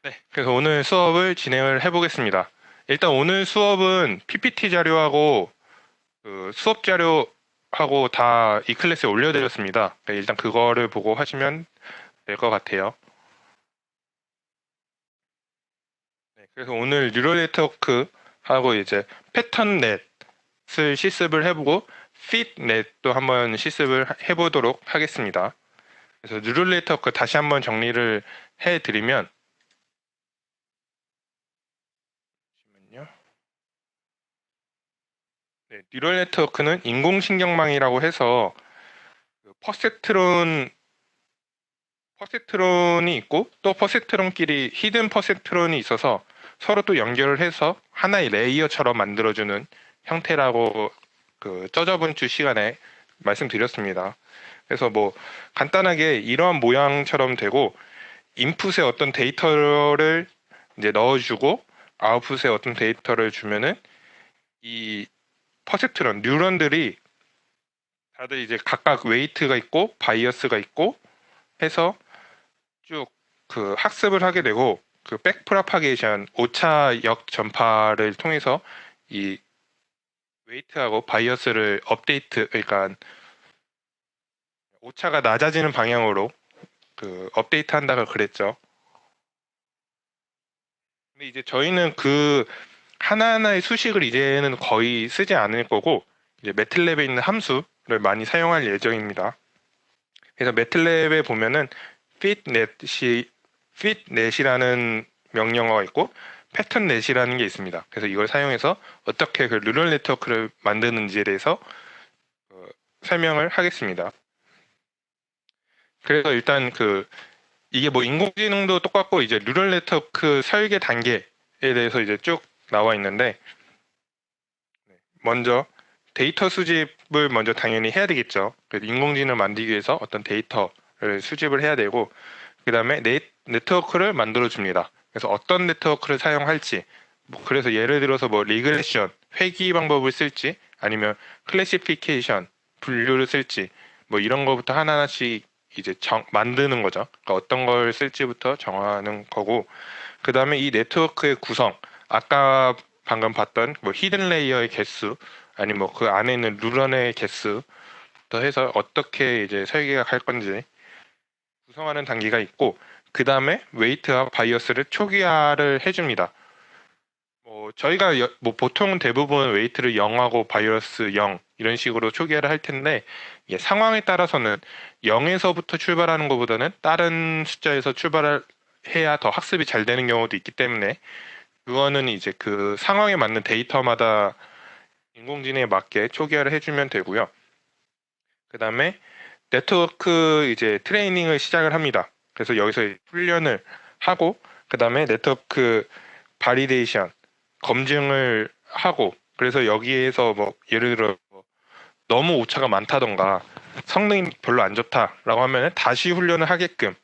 네, 그래서 오늘 수업을 진행을 해보겠습니다. 일단 오늘 수업은 PPT 자료하고 그 수업 자료하고 다 이 클래스에 올려드렸습니다. 네, 일단 그거를 보고 하시면 될 것 같아요. 네, 그래서 오늘 뉴럴 네트워크하고 이제 패턴 넷을 실습을 해보고 핏 넷도 한번 실습을 해보도록 하겠습니다. 그래서 뉴럴 네트워크 다시 한번 정리를 해드리면 잠시만요. 네, 뉴럴 네트워크는 인공신경망이라고 해서 그 퍼센트론이 있고 또 퍼센트론끼리 히든 퍼센트론이 있어서 서로 또 연결을 해서 하나의 레이어처럼 만들어주는 형태라고 그 저저번 주 시간에 말씀드렸습니다. 그래서 뭐 간단하게 이러한 모양처럼 되고 인풋에 어떤 데이터를 이제 넣어주고 아웃풋에 어떤 데이터를 주면은 이 퍼셉트론 뉴런들이 다들 이제 각각 웨이트가 있고 바이어스가 있고 해서 쭉 그 학습을 하게 되고 그 백프로파게이션 오차 역전파를 통해서 이 웨이트하고 바이어스를 업데이트 그러니까 오차가 낮아지는 방향으로 그 업데이트 한다고 그랬죠. 근데 이제 저희는 그 하나하나의 수식을 이제는 거의 쓰지 않을 거고 이제 매틀랩에 있는 함수를 많이 사용할 예정입니다. 그래서 매틀랩에 보면은 fitnet이 fitnet이라는 명령어가 있고 패턴넷이라는 게 있습니다. 그래서 이걸 사용해서 어떻게 그 뉴럴 네트워크를 만드는지에 대해서 어, 설명을 하겠습니다. 그래서 일단 그 이게 뭐 인공지능도 똑같고 이제 뉴럴 네트워크 설계 단계에 대해서 이제 쭉 나와 있는데 먼저 데이터 수집을 먼저 당연히 해야 되겠죠. 그래서 인공지능을 만들기 위해서 어떤 데이터를 수집을 해야 되고 그 다음에 네트워크를 만들어 줍니다. 그래서 어떤 네트워크를 사용할지 뭐 그래서 예를 들어서 뭐 리그레션 회귀 방법을 쓸지 아니면 클래시피케이션 분류를 쓸지 뭐 이런 거부터 하나하나씩 이제 만드는 거죠. 그러니까 어떤 걸 쓸지부터 정하는 거고 그 다음에 이 네트워크의 구성 아까 방금 봤던 뭐 히든 레이어의 개수 아니면 뭐 그 안에 있는 루런의 개수부터 해서 어떻게 이제 설계가 갈 건지 구성하는 단계가 있고 그 다음에 웨이트와 바이어스를 초기화를 해줍니다. 뭐 저희가 뭐 보통 대부분 웨이트를 0하고 바이어스 0 이런 식으로 초기화를 할 텐데 이게 상황에 따라서는 0에서부터 출발하는 것보다는 다른 숫자에서 출발을 해야 더 학습이 잘 되는 경우도 있기 때문에 그거는 이제 그 상황에 맞는 데이터마다 인공지능에 맞게 초기화를 해주면 되고요. 그 다음에 네트워크 이제 트레이닝을 시작을 합니다. 그래서 여기서 훈련을 하고 그 다음에 네트워크 바리데이션 검증을 하고 그래서 여기에서 뭐 예를 들어 뭐 너무 오차가 많다던가 성능이 별로 안 좋다라고 하면 다시 훈련을 하게끔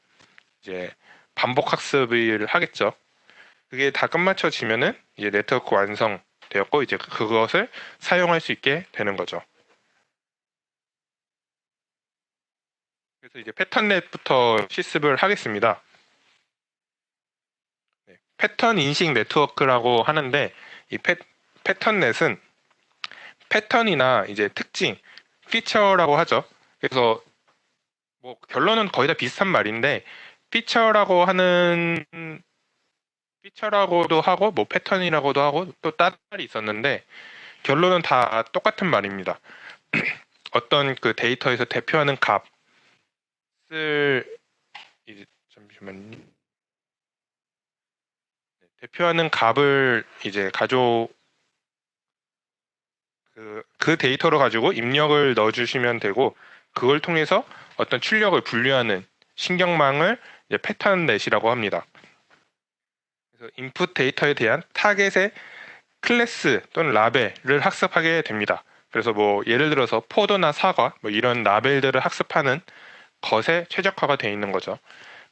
이제 반복 학습을 하겠죠. 그게 다 끝마쳐지면은 이제 네트워크 완성되었고 이제 그것을 사용할 수 있게 되는 거죠. 그래서 이제 패턴넷부터 실습을 하겠습니다. 네, 패턴 인식 네트워크라고 하는데 이 패턴넷은 패턴이나 이제 특징, 피처라고 하죠. 그래서 뭐 결론은 거의 다 비슷한 말인데 피처라고 하는 피처라고도 하고 뭐 패턴이라고도 하고 또 다른 말이 있었는데 결론은 다 똑같은 말입니다. 어떤 그 데이터에서 대표하는 값을 이제 잠시만요. 대표하는 값을 이제 그 데이터로 가지고 입력을 넣어주시면 되고 그걸 통해서 어떤 출력을 분류하는 신경망을 이제 패턴넷이라고 합니다. 그래서 인풋 데이터에 대한 타겟의 클래스 또는 라벨을 학습하게 됩니다. 그래서 뭐 예를 들어서 포도나 사과 뭐 이런 라벨들을 학습하는 것에 최적화가 되어 있는 거죠.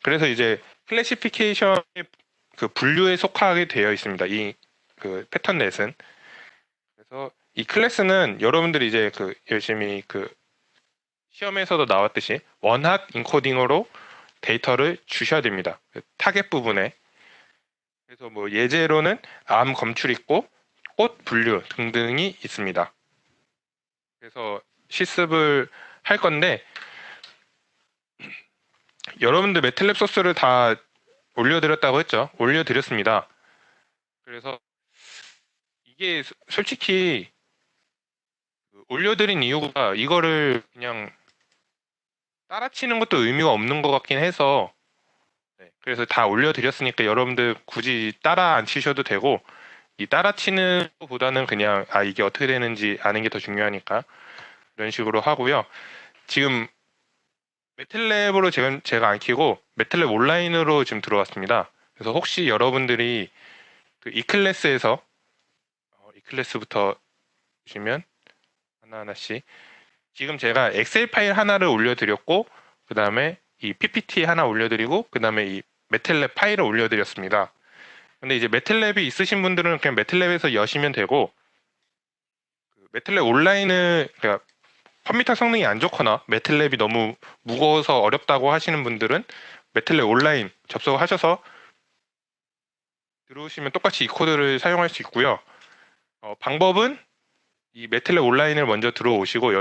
그래서 이제 클래시피케이션의 그 분류에 속하게 되어 있습니다. 이 그 패턴넷은 그래서 이 클래스는 여러분들이 이제 그 열심히 그 시험에서도 나왔듯이 원핫 인코딩으로 데이터를 주셔야 됩니다. 그 타겟 부분에 그래서 뭐 예제로는 암 검출 있고 꽃 분류 등등이 있습니다. 그래서 실습을 할 건데 여러분들 매틀랩 소스를 다 올려드렸다고 했죠. 올려드렸습니다. 그래서 이게 솔직히 올려드린 이유가 이거를 그냥 따라치는 것도 의미가 없는 것 같긴 해서 네, 그래서 다 올려드렸으니까 여러분들 굳이 따라 안 치셔도 되고 이 따라치는 것보다는 그냥 이게 어떻게 되는지 아는 게 더 중요하니까 이런 식으로 하고요. 지금 매틀랩으로 제가 안 키고 매틀랩 온라인으로 지금 들어왔습니다. 그래서 혹시 여러분들이 그 이클래스에서 이클래스부터 보시면 하나하나씩 지금 제가 엑셀 파일 하나를 올려드렸고 그 다음에 이 PPT 하나 올려드리고 그 다음에 이 매틀랩 파일을 올려드렸습니다. 근데 이제 매틀랩이 있으신 분들은 그냥 매틀랩에서 여시면 되고 그 매틀랩 온라인을 그러니까 컴퓨터 성능이 안 좋거나 매틀랩이 너무 무거워서 어렵다고 하시는 분들은 매틀랩 온라인 접속하셔서 들어오시면 똑같이 이 코드를 사용할 수 있고요. 방법은 이 매틀랩 온라인을 먼저 들어오시고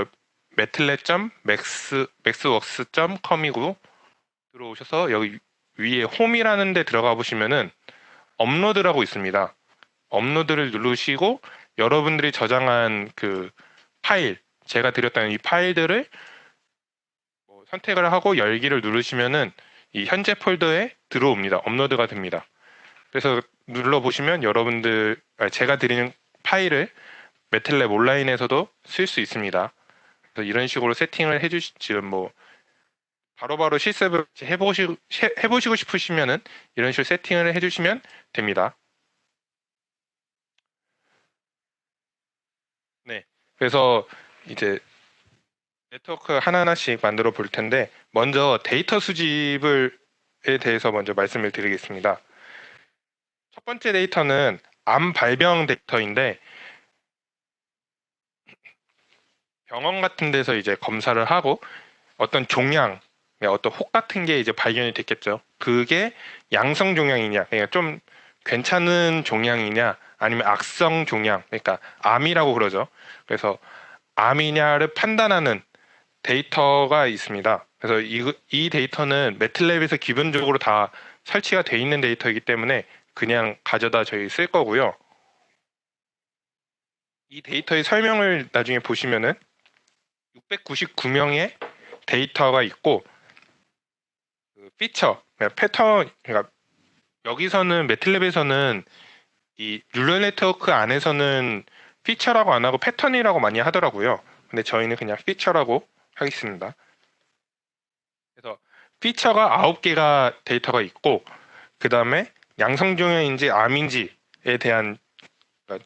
maxworks.com이고 들어오셔서 여기 위에 홈이라는 데 들어가 보시면은 업로드라고 있습니다. 업로드를 누르시고 여러분들이 저장한 그 파일, 제가 드렸다는 이 파일들을 선택을 하고 열기를 누르시면은 이 현재 폴더에 들어옵니다. 업로드가 됩니다. 그래서 눌러보시면 제가 드리는 파일을 매틀랩 온라인에서도 쓸 수 있습니다. 그래서 이런 식으로 세팅을 지금 뭐 바로바로 실습을 해보시고 싶으시면은 이런 식으로 세팅을 해주시면 됩니다. 네. 그래서 이제 네트워크 하나하나씩 만들어 볼 텐데 먼저 데이터 수집에 대해서 먼저 말씀을 드리겠습니다. 첫 번째 데이터는 암 발병 데이터인데 병원 같은 데서 이제 검사를 하고 어떤 종양, 어떤 혹 같은 게 이제 발견이 됐겠죠. 그게 양성 종양이냐, 그러니까 좀 괜찮은 종양이냐, 아니면 악성 종양, 그러니까 암이라고 그러죠. 그래서 암이냐를 판단하는 데이터가 있습니다. 그래서 이 데이터는 매틀랩에서 기본적으로 다 설치가 돼 있는 데이터이기 때문에 그냥 가져다 저희 쓸 거고요. 이 데이터의 설명을 나중에 보시면은 699명의 데이터가 있고 그 피처, 그러니까 패턴, 그러니까 여기서는 매틀랩에서는 이 뉴럴 네트워크 안에서는 피처라고 안 하고 패턴이라고 많이 하더라고요. 근데 저희는 그냥 피처라고 하겠습니다. 그래서 피처가 9개가 데이터가 있고 그 다음에 양성종양인지 암인지에 대한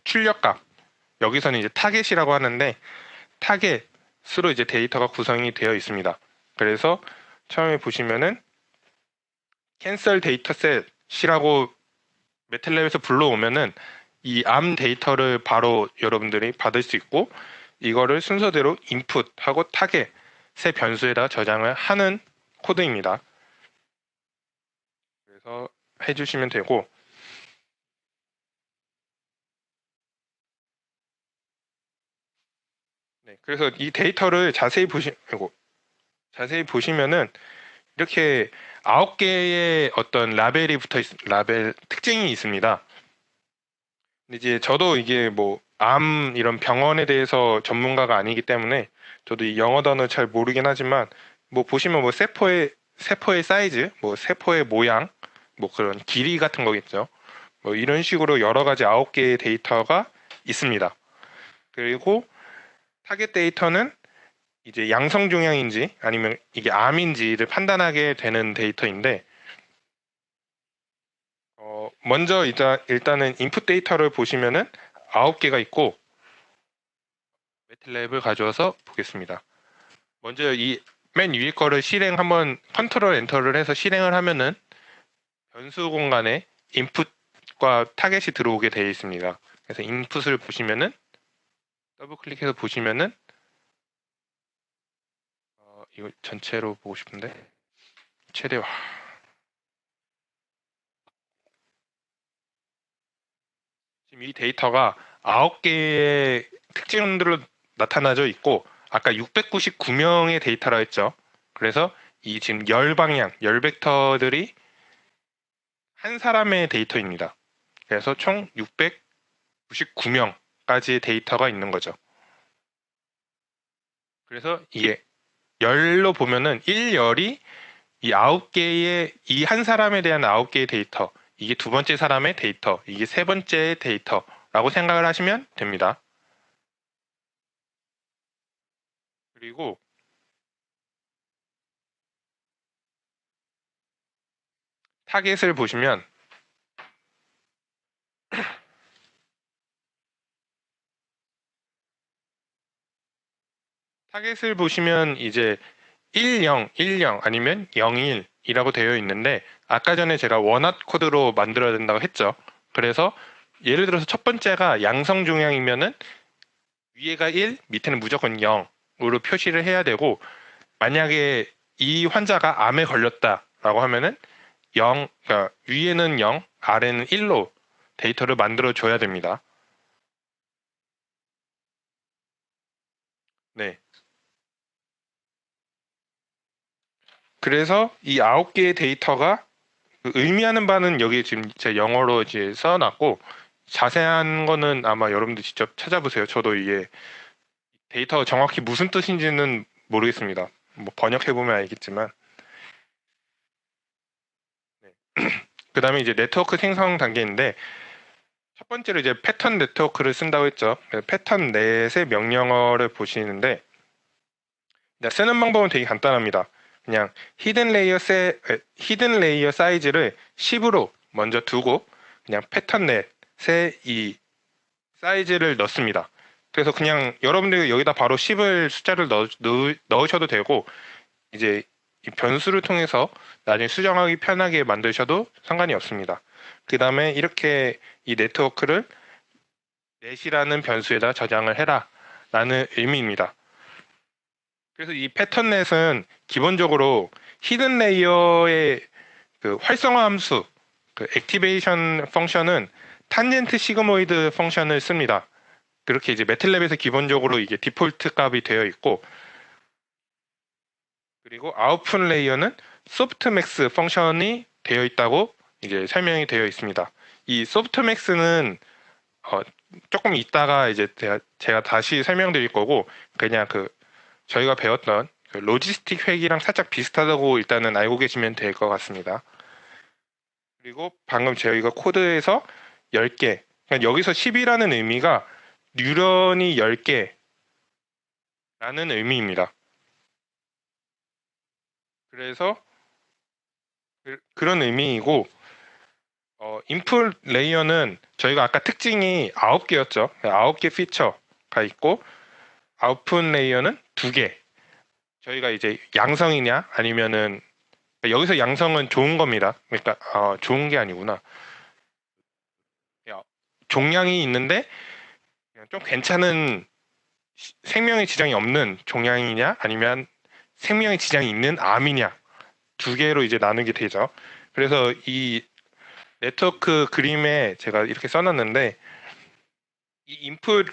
출력값 여기서는 이제 타겟이라고 하는데 타겟으로 이제 데이터가 구성이 되어 있습니다. 그래서 처음에 보시면은 캔슬 데이터셋이라고 매틀랩에서 불러오면은 이 암 데이터를 바로 여러분들이 받을 수 있고 이거를 순서대로 인풋하고 타겟의 변수에다 저장을 하는 코드입니다. 그래서 해주시면 되고 네, 그래서 이 데이터를 자세히 보시면은 이렇게 9개의 어떤 라벨 특징이 있습니다. 근데 이제 저도 이게 뭐 암 이런 병원에 대해서 전문가가 아니기 때문에 저도 이 영어 단어 잘 모르긴 하지만 뭐 보시면 뭐 세포의 사이즈, 뭐 세포의 모양, 뭐 그런 길이 같은 거겠죠. 뭐 이런 식으로 여러 가지 9개의 데이터가 있습니다. 그리고 타겟 데이터는 이제 양성 종양인지 아니면 이게 암인지를 판단하게 되는 데이터인데 먼저 일단은 인풋 데이터를 보시면은 9개가 있고 매틀랩을 가져와서 보겠습니다. 먼저 이 맨 위에 거를 한번 컨트롤 엔터를 해서 실행을 하면은 변수 공간에 인풋과 타겟이 들어오게 되어 있습니다. 그래서 인풋을 보시면은 더블 클릭해서 보시면은 이거 전체로 보고 싶은데 최대화 지금 이 데이터가 9개의 특징들로 나타나져 있고 아까 699명의 데이터라 했죠. 그래서 이 지금 열 방향, 열 벡터들이 한 사람의 데이터입니다. 그래서 총 699명까지의 데이터가 있는 거죠. 그래서 이게 열로 보면은 1열이 이 9개의 이 한 사람에 대한 9개의 데이터, 이게 두 번째 사람의 데이터, 이게 세 번째의 데이터라고 생각을 하시면 됩니다. 그리고 타겟을 보시면 이제 10, 10 아니면 01이라고 되어 있는데 아까 전에 제가 원핫 코드로 만들어야 된다고 했죠. 그래서 예를 들어서 첫 번째가 양성 종양이면은 위에가 1, 밑에는 무조건 0으로 표시를 해야 되고 만약에 이 환자가 암에 걸렸다라고 하면은 0, 그러니까 위에는 0, 아래는 1로 데이터를 만들어 줘야 됩니다. 네. 그래서 이 9개의 데이터가 의미하는 바는 여기 지금 제 영어로 이제 써놨고 자세한 거는 아마 여러분들 직접 찾아보세요. 저도 이게 데이터가 정확히 무슨 뜻인지는 모르겠습니다. 뭐 번역해보면 알겠지만. 네. 그 다음에 이제 네트워크 생성 단계인데 첫 번째로 이제 패턴 네트워크를 쓴다고 했죠. 패턴 넷의 명령어를 보시는데 쓰는 방법은 되게 간단합니다. 그냥 히든 레이어 사이즈를 10으로 먼저 두고 그냥 패턴 넷의 이 사이즈를 넣습니다. 그래서 그냥 여러분들이 여기다 바로 10을 숫자를 넣으셔도 되고 이제 이 변수를 통해서 나중에 수정하기 편하게 만드셔도 상관이 없습니다. 그 다음에 이렇게 이 네트워크를 넷이라는 변수에다 저장을 해라 라는 의미입니다. 그래서 이 패턴 넷은 기본적으로 히든 레이어의 그 활성화 함수, 그 액티베이션 펑션은 탄젠트 시그모이드 펑션을 씁니다. 그렇게 이제 매틀랩에서 기본적으로 이게 디폴트 값이 되어 있고 그리고 아웃풋 레이어는 소프트맥스 펑션이 되어 있다고 이제 설명이 되어 있습니다. 이 소프트맥스는 조금 이따가 이제 제가 다시 설명드릴 거고 그냥 저희가 배웠던 로지스틱 회기랑 살짝 비슷하다고 일단은 알고 계시면 될 것 같습니다. 그리고 방금 저희가 코드에서 10개, 그러니까 여기서 10이라는 의미가 뉴런이 10개라는 의미입니다. 그래서 그런 의미이고 인풋 레이어는 저희가 아까 특징이 9개였죠. 9개 피처가 있고 아웃풋 레이어는 2개. 저희가 이제 양성이냐 아니면은 여기서 양성은 좋은 겁니다. 그러니까 좋은 게 아니구나. 종양이 있는데 좀 괜찮은 생명의 지장이 없는 종양이냐 아니면 생명의 지장이 있는 암이냐 2개로 이제 나누게 되죠. 그래서 이 네트워크 그림에 제가 이렇게 써놨는데 이 인풋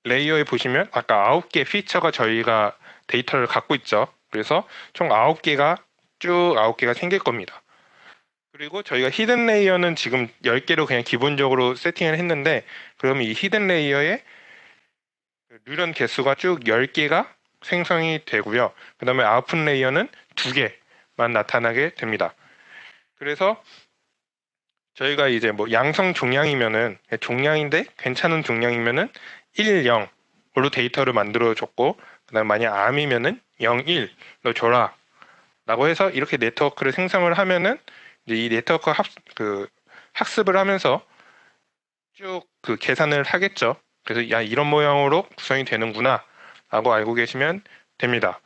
레이어에 보시면 아까 9개 피처가 저희가 데이터를 갖고 있죠. 그래서 총 9개가 쭉 9개가 생길 겁니다. 그리고 저희가 히든 레이어는 지금 10개로 그냥 기본적으로 세팅을 했는데 그러면 이 히든 레이어에 뉴런 개수가 쭉 10개가 생성이 되고요. 그 다음에 아웃풋 레이어는 2개만 나타나게 됩니다. 그래서 저희가 이제 뭐 양성 종양이면은 종양인데 괜찮은 종양이면은 1, 0으로 데이터를 만들어 줬고 그다음 만약 암이면은 0, 1로 줘라 라고 해서 이렇게 네트워크를 생성을 하면은 이제 이 네트워크 학습을 하면서 쭉 계산을 하겠죠. 그래서 야 이런 모양으로 구성이 되는구나 라고 알고 계시면 됩니다.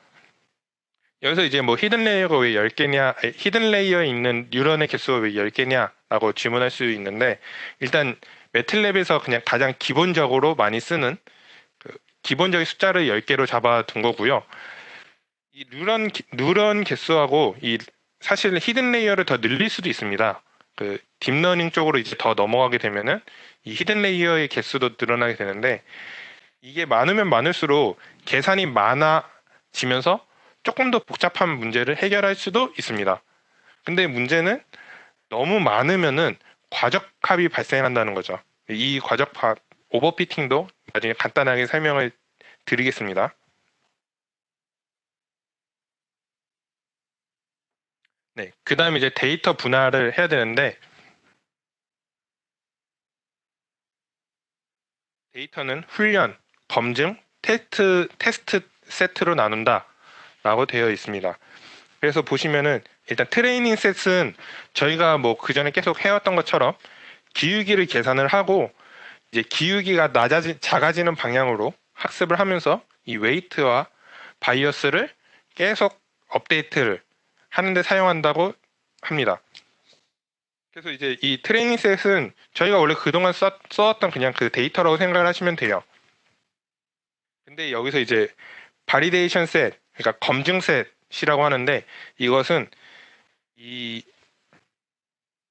여기서 이제 뭐 히든 레이어가 왜 10개냐, 히든 레이어에 있는 뉴런의 개수가 왜 10개냐라고 질문할 수 있는데 일단 매틀랩에서 그냥 가장 기본적으로 많이 쓰는 기본적인 숫자를 10개로 잡아둔 거고요. 이 뉴런 개수하고 사실 히든 레이어를 더 늘릴 수도 있습니다. 그 딥러닝 쪽으로 이제 더 넘어가게 되면은 이 히든 레이어의 개수도 늘어나게 되는데, 이게 많으면 많을수록 계산이 많아지면서 조금 더 복잡한 문제를 해결할 수도 있습니다. 근데 문제는 너무 많으면은 과적합이 발생한다는 거죠. 이 과적합, 오버피팅도 나중에 간단하게 설명을 드리겠습니다. 네, 그 다음에 이제 데이터 분할을 해야 되는데, 데이터는 훈련, 검증, 테스트 세트로 나눈다 라고 되어 있습니다. 그래서 보시면은 일단 트레이닝 셋은 저희가 뭐 그전에 계속 해왔던 것처럼 기울기를 계산을 하고, 이제 기울기가 작아지는 방향으로 학습을 하면서 이 웨이트와 바이어스를 계속 업데이트를 하는데 사용한다고 합니다. 그래서 이제 이 트레이닝 셋은 저희가 원래 그동안 써왔던 그냥 그 데이터라고 생각을 하시면 돼요. 근데 여기서 이제 바리데이션 셋, 그러니까 검증 셋이라고 하는데, 이것은 이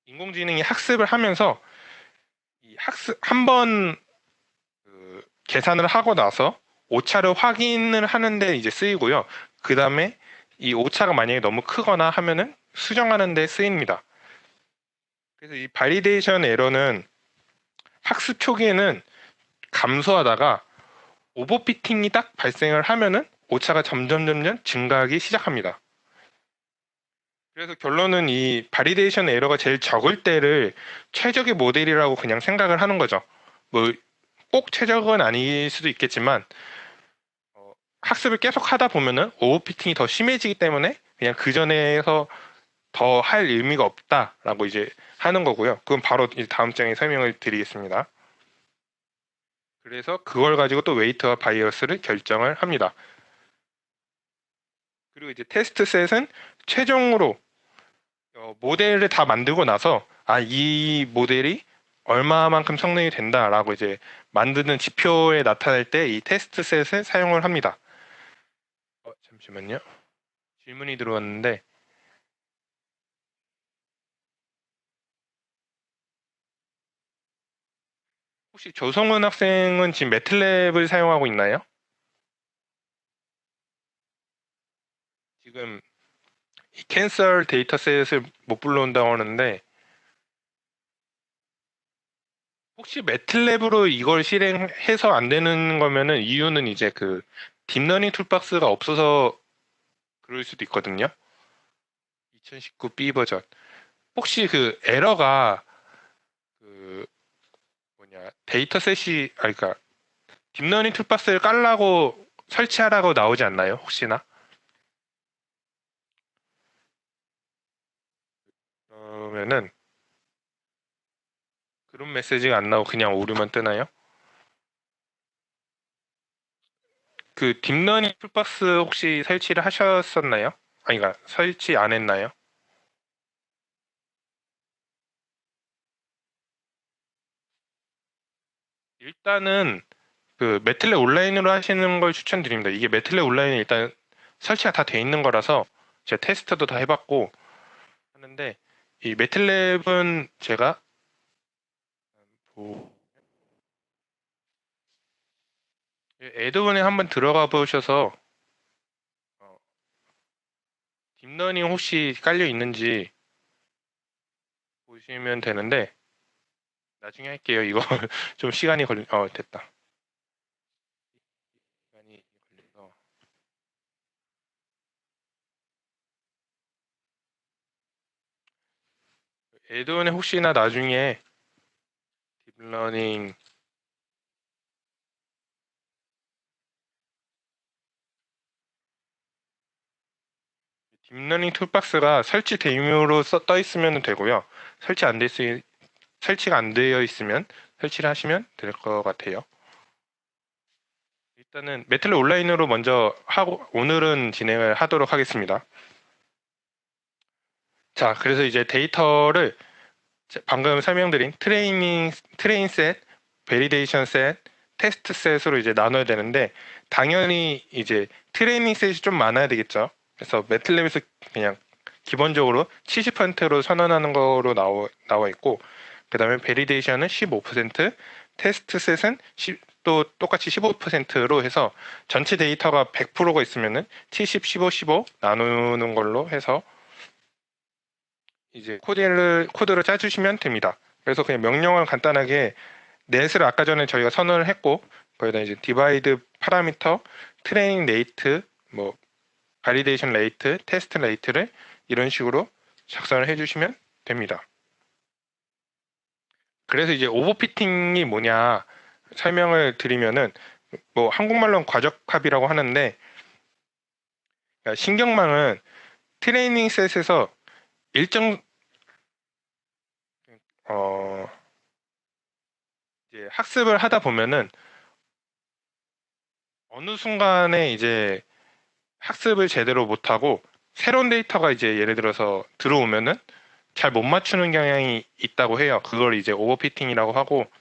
인공지능이 학습을 하면서 이 학습 한번 계산을 하고 나서 오차를 확인을 하는데 이제 쓰이고요. 그 다음에 이 오차가 만약에 너무 크거나 하면은 수정하는 데 쓰입니다. 그래서 이 발리데이션 에러는 학습 초기에는 감소하다가 오버피팅이 딱 발생을 하면은 오차가 점점 증가하기 시작합니다. 그래서 결론은 이 발리데이션 에러가 제일 적을 때를 최적의 모델이라고 그냥 생각을 하는 거죠. 뭐 꼭 최적은 아닐 수도 있겠지만 학습을 계속 하다 보면은 오버피팅이 더 심해지기 때문에 그냥 그 전에서 더 할 의미가 없다라고 이제 하는 거고요. 그건 바로 이제 다음 장에 설명을 드리겠습니다. 그래서 그걸 가지고 또 웨이트와 바이어스를 결정을 합니다. 그리고 이제 테스트 셋은 최종으로 모델을 다 만들고 나서 이 모델이 얼마만큼 성능이 된다라고 이제 만드는 지표에 나타낼 때 이 테스트 셋을 사용을 합니다. 잠시만요. 질문이 들어왔는데, 혹시 조성은 학생은 지금 매틀랩을 사용하고 있나요? 지금 이 캔슬 데이터셋을 못 불러온다고 하는데, 혹시 매틀랩으로 이걸 실행해서 안 되는 거면은 이유는 이제 그 딥러닝 툴박스가 없어서 그럴 수도 있거든요. 2019 B 버전. 혹시 그 에러가 그 데이터셋이 그러니까 딥러닝 툴박스를 깔라고 설치하라고 나오지 않나요? 혹시나? 그러면은 그런 메시지가 안 나오고 그냥 오류만 뜨나요? 그 딥러닝 툴박스 혹시 설치를 하셨었나요? 그러니까 설치 안 했나요? 일단은 그 매틀랩 온라인으로 하시는 걸 추천드립니다. 이게 매틀랩 온라인에 일단 설치가 다 돼 있는 거라서 제가 테스트도 다 해봤고 하는데, 이 매틀랩은 제가 애드본에 한번 들어가 보셔서 딥러닝 혹시 깔려 있는지 보시면 되는데, 나중에 할게요. 이거 좀 시간이 됐다. 시간이 걸려서. 애드본에 혹시나 나중에 딥러닝 딥러닝 툴박스가 설치 대용으로 떠 있으면 되고요. 설치가 안 되어 있으면 설치를 하시면 될 것 같아요. 일단은 매틀랩 온라인으로 먼저 하고 오늘은 진행을 하도록 하겠습니다. 자, 그래서 이제 데이터를 방금 설명드린 트레인 셋, 베리데이션 셋, 테스트 셋으로 이제 나눠야 되는데, 당연히 이제 트레이닝 셋이 좀 많아야 되겠죠. 그래서 매틀랩에서 그냥 기본적으로 70%로 선언하는 거로 나와 있고, 그 다음에 베리데이션은 15%, 테스트 셋은 또 똑같이 15%로 해서 전체 데이터가 100%가 있으면은 70, 15, 15 나누는 걸로 해서 이제 코드를 짜주시면 됩니다. 그래서 그냥 명령을 간단하게 넷을 아까 전에 저희가 선언을 했고, 거기다 이제 디바이드 파라미터, 트레이닝 레이트, 뭐 발리데이션 레이트, 테스트 레이트를 이런 식으로 작성을 해주시면 됩니다. 그래서 이제 오버피팅이 뭐냐 설명을 드리면은, 뭐 한국말로는 과적합이라고 하는데, 그러니까 신경망은 트레이닝 셋에서 일정 이제 학습을 하다 보면은 어느 순간에 이제 학습을 제대로 못하고 새로운 데이터가 이제 예를 들어서 들어오면은 잘 못 맞추는 경향이 있다고 해요. 그걸 이제 오버피팅이라고 하고,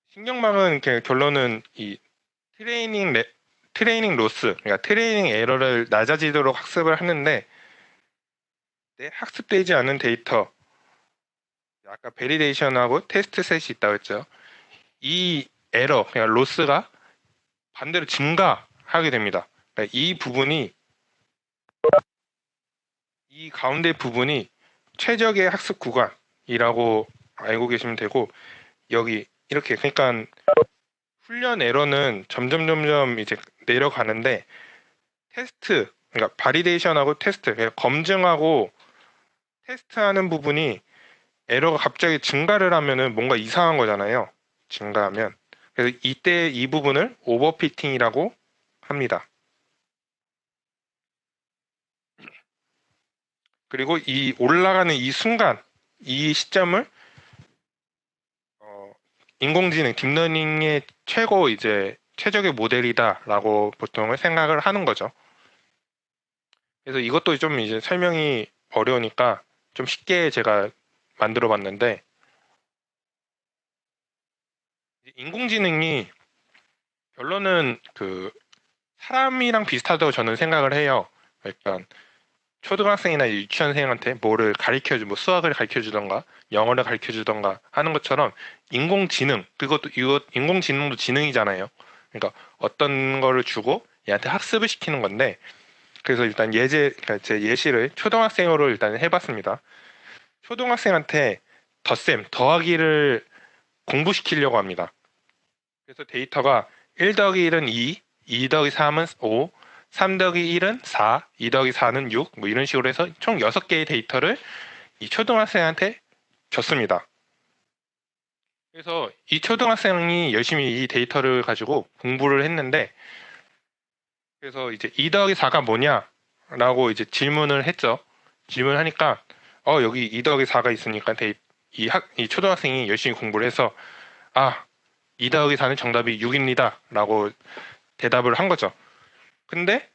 신경망은 결론은 이 트레이닝 로스, 그러니까 트레이닝 에러를 낮아지도록 학습을 하는데, 내 학습되지 않은 데이터, 아까 베리데이션하고 테스트 셋이 있다고 했죠. 이 에러, 그러니까 로스가 반대로 증가하게 됩니다. 그러니까 이 가운데 부분이 최적의 학습 구간이라고 알고 계시면 되고, 여기 이렇게, 그러니까 훈련 에러는 점점 이제 내려가는데, 테스트, 그러니까 바리데이션하고 테스트, 그러니까 검증하고 테스트하는 부분이 에러가 갑자기 증가를 하면은 뭔가 이상한 거잖아요. 증가하면. 그래서 이때 이 부분을 오버피팅이라고 합니다. 그리고 이 올라가는 이 순간, 이 시점을 인공지능, 딥러닝의 최적의 모델이다라고 보통은 생각을 하는 거죠. 그래서 이것도 좀 이제 설명이 어려우니까 좀 쉽게 제가 만들어 봤는데, 인공지능이 결론은 그 사람이랑 비슷하다고 저는 생각을 해요. 그러니까 초등학생이나 유치원생한테 뭐 수학을 가르쳐 주던가 영어를 가르쳐 주던가 하는 것처럼, 이것 인공지능도 지능이잖아요. 그러니까 어떤 거를 주고 얘한테 학습을 시키는 건데, 그래서 일단 그러니까 제 예시를 초등학생으로 일단 해봤습니다. 초등학생한테 더하기를 공부시키려고 합니다. 그래서 데이터가 1 더하기 1은 2, 2 더하기 3은 5, 3 더하기 1은 4, 2 더하기 4는 6, 뭐 이런 식으로 해서 총 6개의 데이터를 이 초등학생한테 줬습니다. 그래서 이 초등학생이 열심히 이 데이터를 가지고 공부를 했는데, 그래서 이제 2 더하기 4가 뭐냐? 라고 이제 질문을 했죠. 질문하니까, 여기 2 더하기 4가 있으니까 이 초등학생이 열심히 공부를 해서, 2 더하기 4는 정답이 6입니다. 라고 대답을 한 거죠. 근데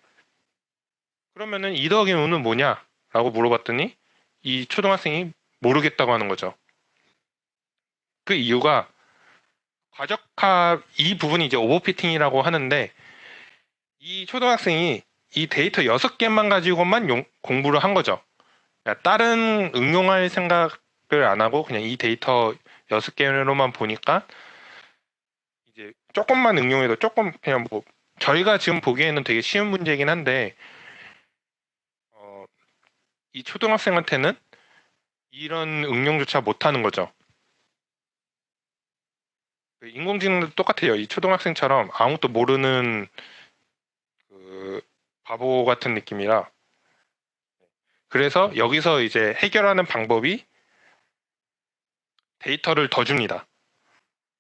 그러면은 2 더하기 5는 뭐냐? 라고 물어봤더니 이 초등학생이 모르겠다고 하는 거죠. 그 이유가 과적합 이 부분이 이제 오버피팅이라고 하는데, 이 초등학생이 이 데이터 6개만 가지고만 공부를 한 거죠. 그러니까 다른 응용할 생각을 안 하고 그냥 이 데이터 6개로만 보니까 이제 조금만 응용해도 그냥 뭐 저희가 지금 보기에는 되게 쉬운 문제이긴 한데, 이 초등학생한테는 이런 응용조차 못하는 거죠. 인공지능도 똑같아요. 이 초등학생처럼 아무것도 모르는 그 바보 같은 느낌이라. 그래서 여기서 이제 해결하는 방법이 데이터를 더 줍니다.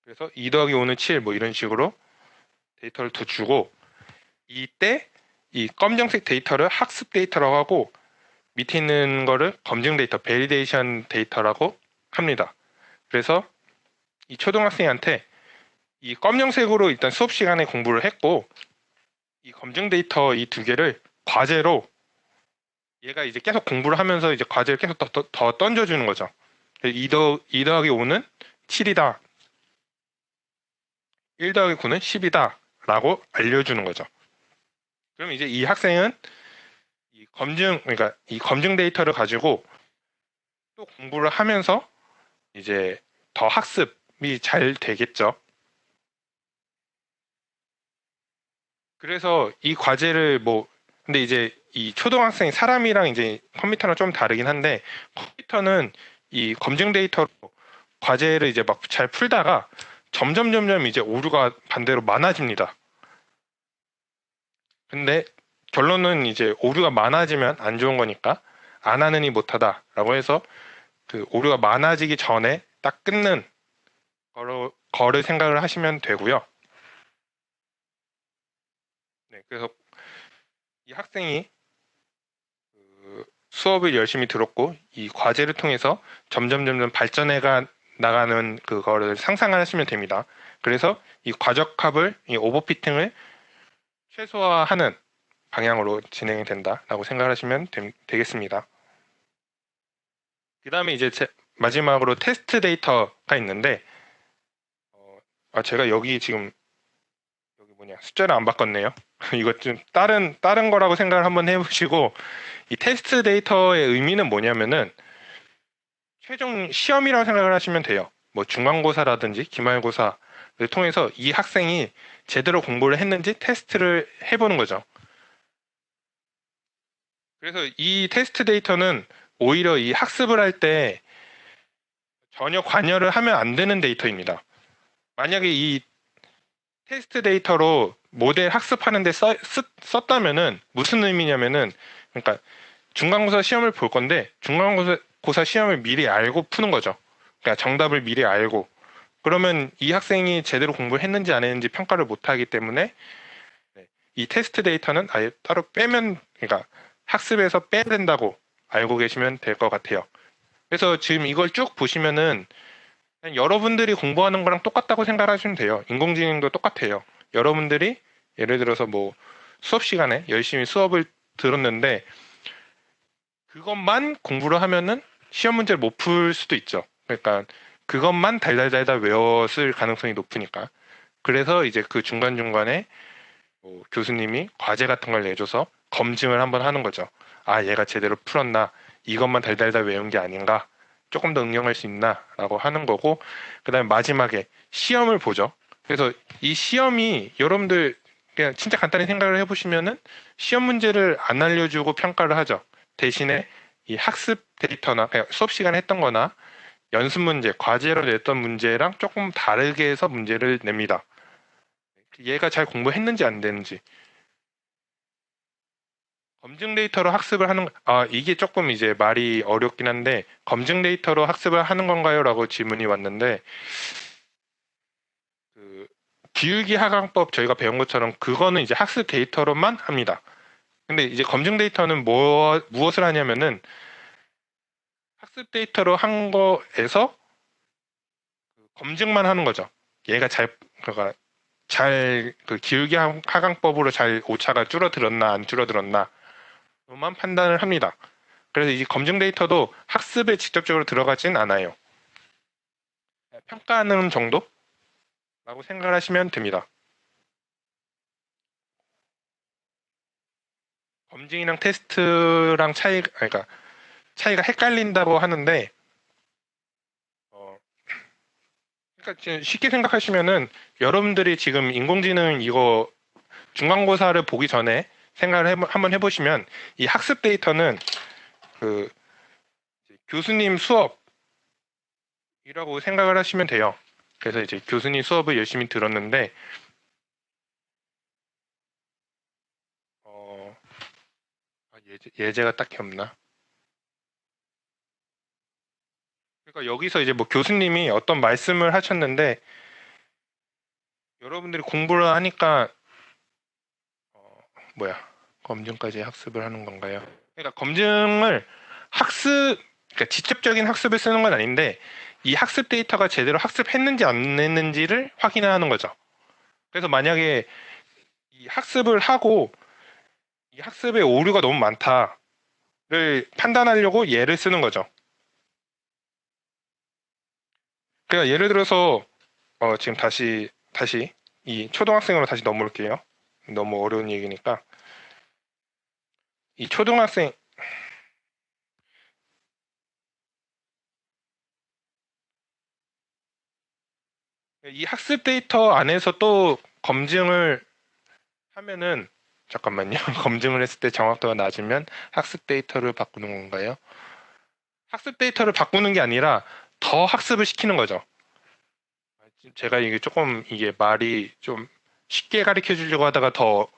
그래서 2 더하기 5는 7, 뭐 이런 식으로 데이터를 더 주고, 이때 이 검정색 데이터를 학습 데이터라고 하고, 밑에 있는 거를 검증 데이터, 베리데이션 데이터라고 합니다. 그래서 이 초등학생한테 이 검정색으로 일단 수업 시간에 공부를 했고, 이 검증 데이터 이 2개를 과제로, 얘가 이제 계속 공부를 하면서 이제 과제를 계속 더 던져주는 거죠. 2 더하기 5는 7이다. 1 더하기 9는 10이다. 라고 알려주는 거죠. 그럼 이제 이 학생은 이 그러니까 이 검증 데이터를 가지고 또 공부를 하면서 이제 더 학습이 잘 되겠죠. 그래서 이 과제를 근데 이제 이 초등학생 사람이랑 이제 컴퓨터랑 좀 다르긴 한데, 컴퓨터는 이 검증 데이터로 과제를 이제 막 잘 풀다가 점점 이제 오류가 반대로 많아집니다. 근데 결론은 이제 오류가 많아지면 안 좋은 거니까 안 하느니 못하다라고 해서 그 오류가 많아지기 전에 딱 끊는 거를 생각을 하시면 되고요. 네, 그래서 이 학생이 그 수업을 열심히 들었고 이 과제를 통해서 점점 발전해가 나가는 그거를 상상하시면 됩니다. 그래서 이 과적합을, 이 오버피팅을 최소화하는 방향으로 진행이 된다라고 생각하시면 되겠습니다. 그 다음에 이제 마지막으로 테스트 데이터가 있는데, 제가 여기 지금 여기 숫자를 안 바꿨네요. 이것 좀 다른 거라고 생각을 한번 해보시고, 이 테스트 데이터의 의미는 뭐냐면은 최종 시험이라고 생각을 하시면 돼요. 뭐 중간고사라든지 기말고사를 통해서 이 학생이 제대로 공부를 했는지 테스트를 해보는 거죠. 그래서 이 테스트 데이터는 오히려 이 학습을 할 때 전혀 관여를 하면 안 되는 데이터입니다. 만약에 이 테스트 데이터로 모델 학습하는데 썼다면은 무슨 의미냐면은, 그러니까 중간고사 시험을 볼 건데 중간고사 시험을 미리 알고 푸는 거죠. 그러니까 정답을 미리 알고, 그러면 이 학생이 제대로 공부를 했는지 안 했는지 평가를 못 하기 때문에 이 테스트 데이터는 아예 따로 빼면, 그러니까 학습에서 빼야 된다고 알고 계시면 될 것 같아요. 그래서 지금 이걸 쭉 보시면은 그냥 여러분들이 공부하는 거랑 똑같다고 생각하시면 돼요. 인공지능도 똑같아요. 여러분들이 예를 들어서 뭐 수업 시간에 열심히 수업을 들었는데 그것만 공부를 하면은 시험 문제를 못 풀 수도 있죠. 그러니까 그것만 달달달달 외웠을 가능성이 높으니까. 그래서 이제 그 중간중간에 뭐 교수님이 과제 같은 걸 내줘서 검증을 한번 하는 거죠. 아, 얘가 제대로 풀었나? 이것만 달달달 외운 게 아닌가? 조금 더 응용할 수 있나? 라고 하는 거고, 그 다음에 마지막에 시험을 보죠. 그래서 이 시험이 여러분들 그냥 진짜 간단히 생각을 해보시면은 시험 문제를 안 알려주고 평가를 하죠. 대신에 이 학습 데이터나 그냥 수업 시간에 했던 거나 연습 문제, 과제로 냈던 문제랑 조금 다르게 해서 문제를 냅니다. 얘가 잘 공부했는지 안 되는지. 검증 데이터로 학습을 이게 조금 이제 말이 어렵긴 한데, 검증 데이터로 학습을 하는 건가요? 라고 질문이 왔는데, 그, 기울기 하강법 저희가 배운 것처럼 그거는 이제 학습 데이터로만 합니다. 근데 이제 검증 데이터는 무엇을 하냐면은 학습 데이터로 한 거에서 검증만 하는 거죠. 얘가 그러니까 그 기울기 하강법으로 잘 오차가 줄어들었나 안 줄어들었나 만 판단을 합니다. 그래서 이 검증 데이터도 학습에 직접적으로 들어가진 않아요. 평가하는 정도라고 생각을 하시면 됩니다. 검증이랑 테스트랑 그러니까 차이가 헷갈린다고 하는데, 그러니까 쉽게 생각하시면은 여러분들이 지금 인공지능 이거 중간고사를 보기 전에 생각을 한번 해보시면 이 학습 데이터는 그 교수님 수업이라고 생각을 하시면 돼요. 그래서 이제 교수님 수업을 열심히 들었는데 예제가 딱히 없나? 그러니까 여기서 이제 뭐 교수님이 어떤 말씀을 하셨는데 여러분들이 공부를 하니까 뭐야 검증까지 학습을 하는 건가요? 그러니까 검증을 그러니까 직접적인 학습을 쓰는 건 아닌데 이 학습 데이터가 제대로 학습했는지 안 했는지를 확인하는 거죠. 그래서 만약에 이 학습을 하고 이 학습에 오류가 너무 많다를 판단하려고 예를 쓰는 거죠. 그러니까 예를 들어서 지금 다시 이 초등학생으로 다시 넘어올게요. 너무 어려운 얘기니까. 이 초등학생 이 학습 데이터 안에서 또 검증을 하면은 잠깐만요. 검증을 했을 때 정확도가 낮으면 학습 데이터를 바꾸는 건가요? 학습 데이터를 바꾸는 게 아니라 더 학습을 시키는 거죠. 제가 이게 조금 이게 말이 좀 쉽게 가르쳐 주려고 하다가 더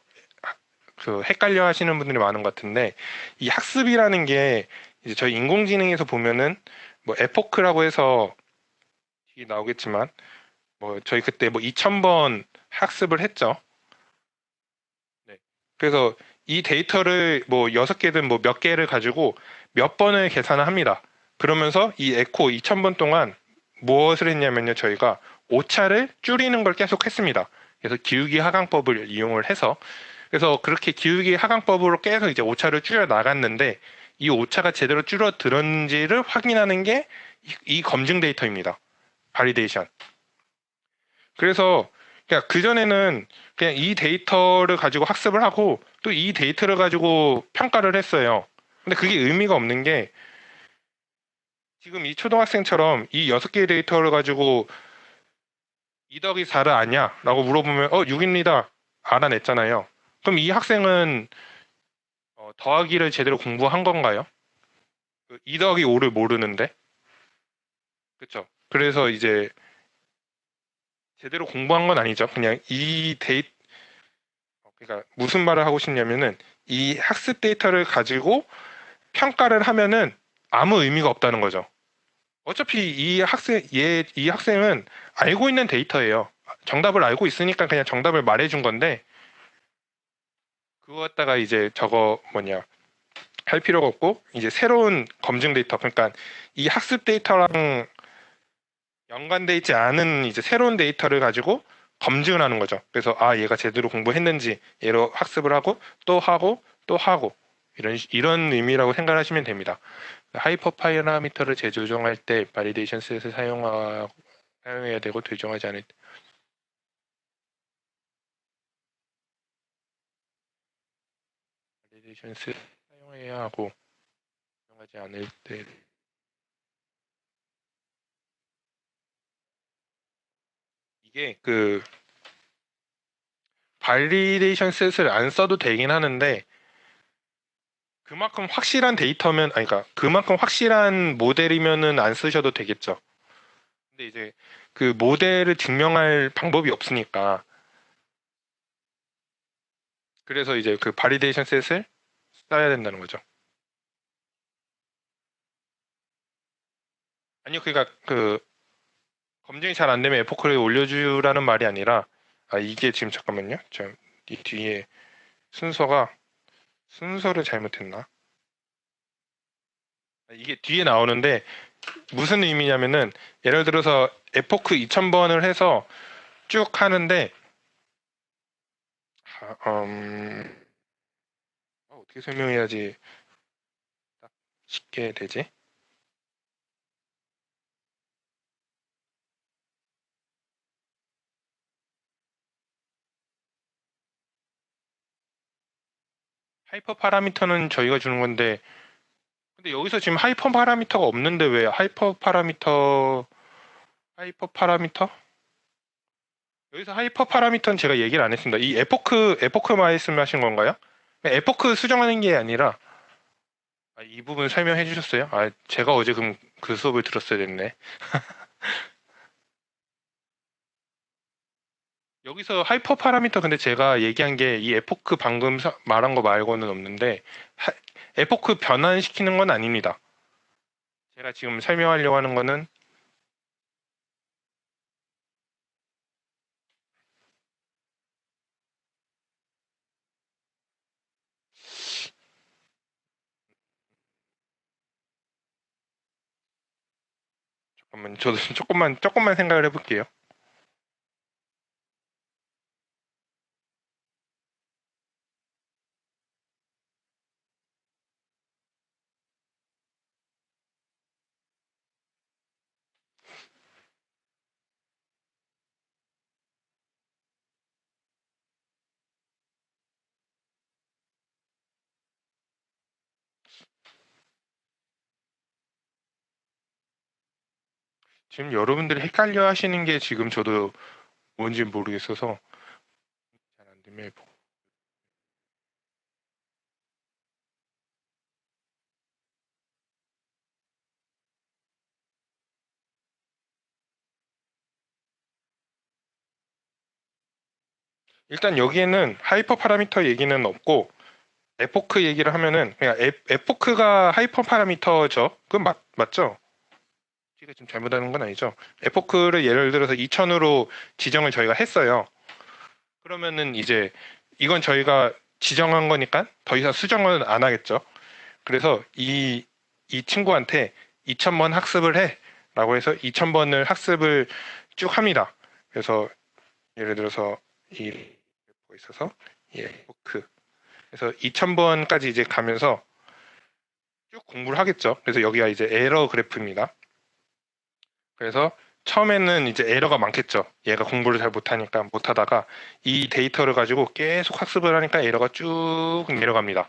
그 헷갈려 하시는 분들이 많은 것 같은데 이 학습이라는 게 이제 저희 인공지능에서 보면은 뭐 에포크라고 해서 이게 나오겠지만 뭐 저희 그때 뭐 2000번 학습을 했죠. 네. 그래서 이 데이터를 뭐 6개든 뭐 몇 개를 가지고 몇 번을 계산을 합니다. 그러면서 이 에코 2000번 동안 무엇을 했냐면요. 저희가 오차를 줄이는 걸 계속 했습니다. 그래서 기울기 하강법을 이용을 해서 그래서 그렇게 기울기 하강법으로 계속 이제 오차를 줄여 나갔는데 이 오차가 제대로 줄어들었는지를 확인하는 게 이 검증 데이터입니다. 바리데이션. 그래서 그냥 그전에는 그냥 이 데이터를 가지고 학습을 하고 또 이 데이터를 가지고 평가를 했어요. 근데 그게 의미가 없는 게 지금 이 초등학생처럼 이 6개의 데이터를 가지고 2 더하기 4를 아냐? 라고 물어보면 6입니다. 알아냈잖아요. 그럼 이 학생은 더하기를 제대로 공부한 건가요? 2 더하기 5를 모르는데? 그쵸? 그래서 이제 제대로 공부한 건 아니죠. 그냥 이 데이 그러니까 무슨 말을 하고 싶냐면은 이 학습 데이터를 가지고 평가를 하면은 아무 의미가 없다는 거죠. 어차피 이 학생은 알고 있는 데이터예요. 정답을 알고 있으니까 그냥 정답을 말해준 건데, 그거 갖다가 이제 저거 뭐냐, 할 필요가 없고, 이제 새로운 검증 데이터, 그러니까 이 학습 데이터랑 연관돼 있지 않은 이제 새로운 데이터를 가지고 검증을 하는 거죠. 그래서 얘가 제대로 공부했는지 얘로 학습을 하고 또 하고 또 하고 이런 의미라고 생각하시면 됩니다. 하이퍼 파라미터를 재조정할 때 바리데이션 셋을 사용해야 되고 조정하지 않을 때 바리데이션 셋 사용해야 하고 조정하지 않을 때 이게 그 발리데이션 셋을 안 써도 되긴 하는데 그만큼 확실한 데이터면 아니 그러니까 그만큼 확실한 모델이면은 안 쓰셔도 되겠죠. 근데 이제 그 모델을 증명할 방법이 없으니까 그래서 이제 그 바리데이션 셋을 써야 된다는 거죠. 아니요, 그러니까 그 검증이 잘 안 되면 에포크를 올려주라는 말이 아니라 이게 지금 잠깐만요. 이 뒤에 순서가 순서를 잘못했나? 이게 뒤에 나오는데 무슨 의미냐면은 예를 들어서 에포크 2000번을 해서 쭉 하는데 아, 어떻게 설명해야지 딱 쉽게 되지? 하이퍼 파라미터는 저희가 주는 건데 근데 여기서 지금 하이퍼 파라미터가 없는데 왜 하이퍼 파라미터? 여기서 하이퍼 파라미터는 제가 얘기를 안 했습니다. 이 에포크 말씀하신 건가요? 에포크 수정하는 게 아니라 이 부분 설명해 주셨어요? 제가 어제 그 수업을 들었어야 됐네. 여기서 하이퍼 파라미터 근데 제가 얘기한 게 이 에포크 방금 말한 거 말고는 없는데 하- 에포크 변환시키는 건 아닙니다. 제가 지금 설명하려고 하는 거는 잠깐만 저도 조금만 생각을 해볼게요. 지금 여러분들이 헷갈려 하시는 게 지금 저도 뭔지 모르겠어서 잘 안 되면 일단 여기에는 하이퍼 파라미터 얘기는 없고 에포크 얘기를 하면은 그냥 에포크가 하이퍼 파라미터죠. 그건 맞죠? 제가 지금 잘못하는 건 아니죠. 에포크를 예를 들어서 2000으로 지정을 저희가 했어요. 그러면은 이제 이건 저희가 지정한 거니까 더 이상 수정은 안 하겠죠. 그래서 이 친구한테 2000번 학습을 해 라고 해서 2000번을 학습을 쭉 합니다. 그래서 예를 들어서 이 있어서 이 에포크 그래서 2000번까지 이제 가면서 쭉 공부를 하겠죠. 그래서 여기가 이제 에러 그래프입니다. 그래서 처음에는 이제 에러가 많겠죠. 얘가 공부를 잘 못하니까 못하다가 이 데이터를 가지고 계속 학습을 하니까 에러가 쭉 내려갑니다.